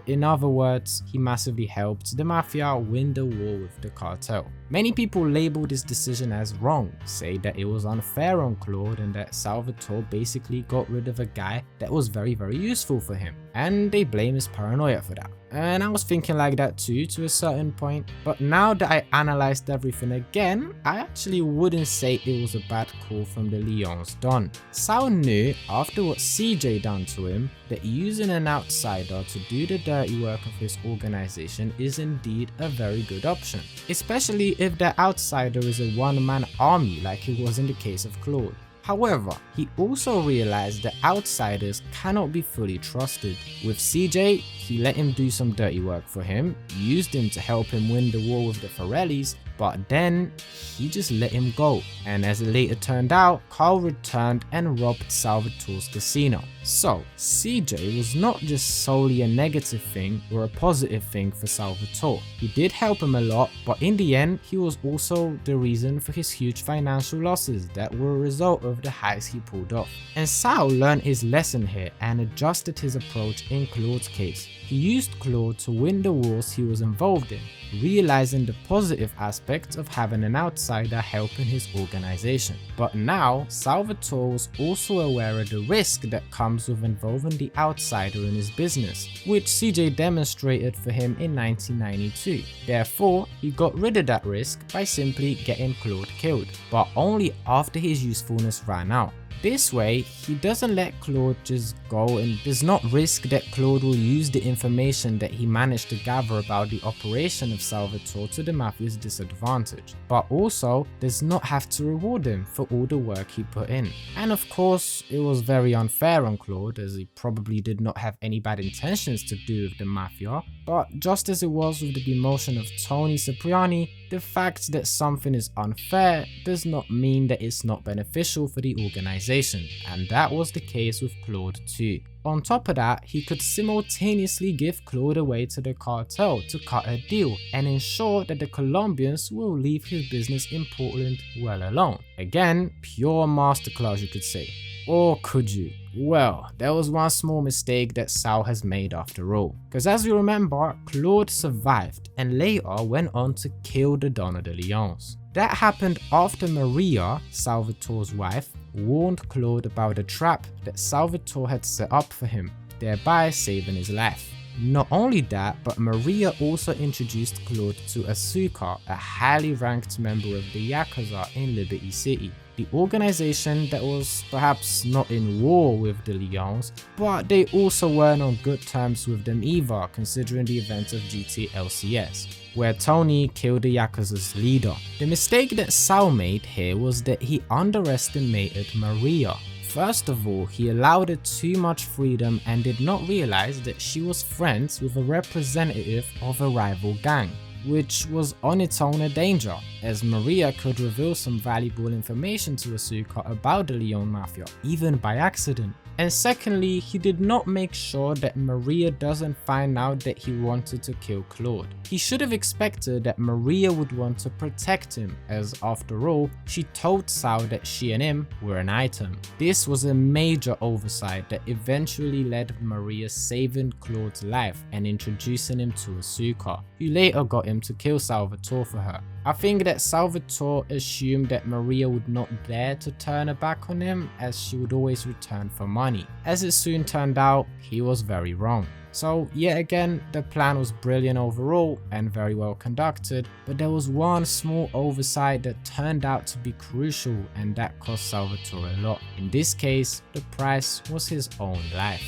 In other words, he massively helped the Mafia win the war with the Cartel. Many people labeled this decision as wrong, say that it was unfair on Claude and that Salvatore basically got rid of a guy that was very useful for him, and they blame his paranoia for that. And I was thinking like that too to a certain point, but now that I analyzed everything again, I actually wouldn't say it was a bad call from the Leone's Don. Sal knew after what CJ done to him that using an outsider to do the dirty work of his organization is indeed a very good option, especially if that outsider is a one-man army like it was in the case of Claude. However, he also realized that outsiders cannot be fully trusted. With CJ, he let him do some dirty work for him, used him to help him win the war with the Forellis, but then he just let him go. And as it later turned out, Carl returned and robbed Salvatore's casino. So CJ was not just solely a negative thing or a positive thing for Salvatore. He did help him a lot, but in the end he was also the reason for his huge financial losses that were a result of the heist he pulled off. And Sal learned his lesson here and adjusted his approach in Claude's case. He used Claude to win the wars he was involved in, realizing the positive aspects of having an outsider helping his organization. But now, Salvatore was also aware of the risk that comes with involving the outsider in his business, which CJ demonstrated for him in 1992. Therefore, he got rid of that risk by simply getting Claude killed, but only after his usefulness ran out. This way, he doesn't let Claude just go and does not risk that Claude will use the information that he managed to gather about the operation of Salvatore to the Mafia's disadvantage, but also does not have to reward him for all the work he put in. And of course, it was very unfair on Claude, as he probably did not have any bad intentions to do with the Mafia, but just as it was with the demotion of Toni Cipriani, the fact that something is unfair does not mean that it's not beneficial for the organization, and that was the case with Claude too. On top of that, he could simultaneously give Claude away to the cartel to cut a deal and ensure that the Colombians will leave his business in Portland well alone. Again, pure masterclass you could say. Or could you? Well, there was one small mistake that Sal has made after all. Because as you remember, Claude survived and later went on to kill the Don of the Leones. That happened after Maria, Salvatore's wife, warned Claude about a trap that Salvatore had set up for him, thereby saving his life. Not only that, but Maria also introduced Claude to Asuka, a highly ranked member of the Yakuza in Liberty City, the organization that was perhaps not in war with the Leones, but they also weren't on good terms with them either, considering the events of GT LCS, where Toni killed the Yakuza's leader. The mistake that Sal made here was that he underestimated Maria. First of all, he allowed her too much freedom and did not realize that she was friends with a representative of a rival gang, which was on its own a danger, as Maria could reveal some valuable information to Asuka about the Leone Mafia, even by accident. And secondly, he did not make sure that Maria doesn't find out that he wanted to kill Claude. He should have expected that Maria would want to protect him, as after all, she told Sal that she and him were an item. This was a major oversight that eventually led Maria saving Claude's life and introducing him to Asuka, who later got him to kill Salvatore for her. I think that Salvatore assumed that Maria would not dare to turn her back on him, as she would always return for money. As it soon turned out, he was very wrong. So yet again, the plan was brilliant overall and very well conducted, but there was one small oversight that turned out to be crucial, and that cost Salvatore a lot. In this case, the price was his own life.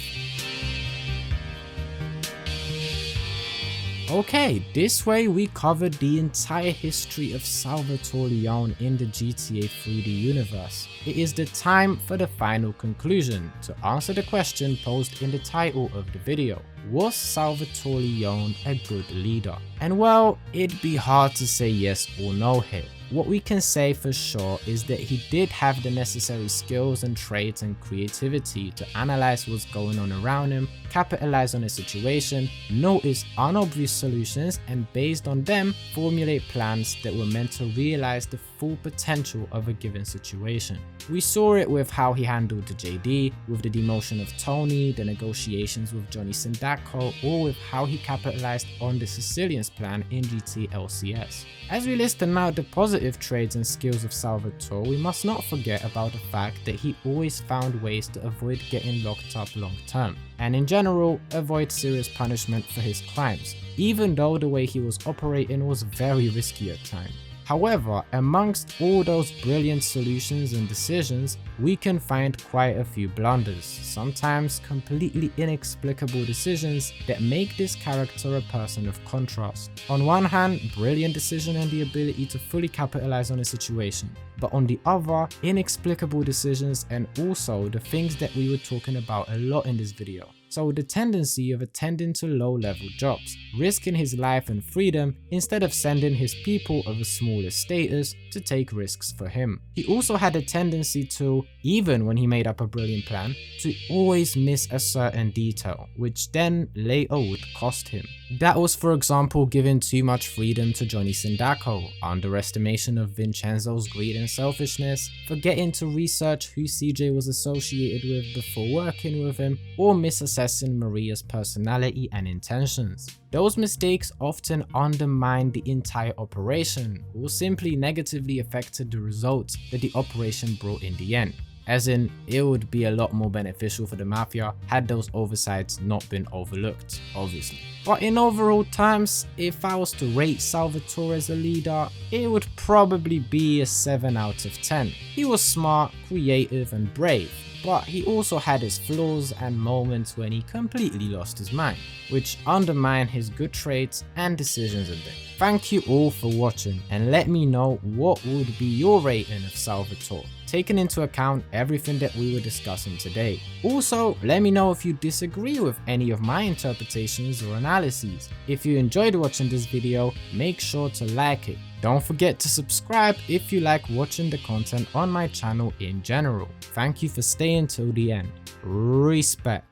Okay, this way we covered the entire history of Salvatore Leone in the GTA 3D universe. It is the time for the final conclusion, to answer the question posed in the title of the video. Was Salvatore Leone a good leader? And well, it'd be hard to say yes or no here. What we can say for sure is that he did have the necessary skills and traits and creativity to analyze what's going on around him, capitalize on a situation, notice unobvious solutions, and based on them, formulate plans that were meant to realize the full potential of a given situation. We saw it with how he handled the JD, with the demotion of Toni, the negotiations with Johnny Sindacco, or with how he capitalized on the Sicilians plan in GT LCS. As we listen out the positive traits and skills of Salvatore, we must not forget about the fact that he always found ways to avoid getting locked up long term, and in general, avoid serious punishment for his crimes, even though the way he was operating was very risky at times. However, amongst all those brilliant solutions and decisions, we can find quite a few blunders, sometimes completely inexplicable decisions that make this character a person of contrast. On one hand, brilliant decision and the ability to fully capitalize on a situation, but on the other, inexplicable decisions and also the things that we were talking about a lot in this video. So the tendency of attending to low-level jobs, risking his life and freedom instead of sending his people of a smaller status to take risks for him. He also had a tendency to, even when he made up a brilliant plan, to always miss a certain detail, which then later would cost him. That was, for example, giving too much freedom to Johnny Sindacco, underestimation of Vincenzo's greed and selfishness, forgetting to research who CJ was associated with before working with him, or misassessing Maria's personality and intentions. Those mistakes often undermined the entire operation, or simply negatively affected the results that the operation brought in the end. As in, it would be a lot more beneficial for the Mafia had those oversights not been overlooked, obviously. But in overall terms, if I was to rate Salvatore as a leader, it would probably be a 7 out of 10. He was smart, creative and brave, but he also had his flaws and moments when he completely lost his mind, which undermine his good traits and decisions a bit. Thank you all for watching, and let me know what would be your rating of Salvatore, taking into account everything that we were discussing today. Also, let me know if you disagree with any of my interpretations or analyses. If you enjoyed watching this video, make sure to like it. Don't forget to subscribe if you like watching the content on my channel in general. Thank you for staying till the end. Respect.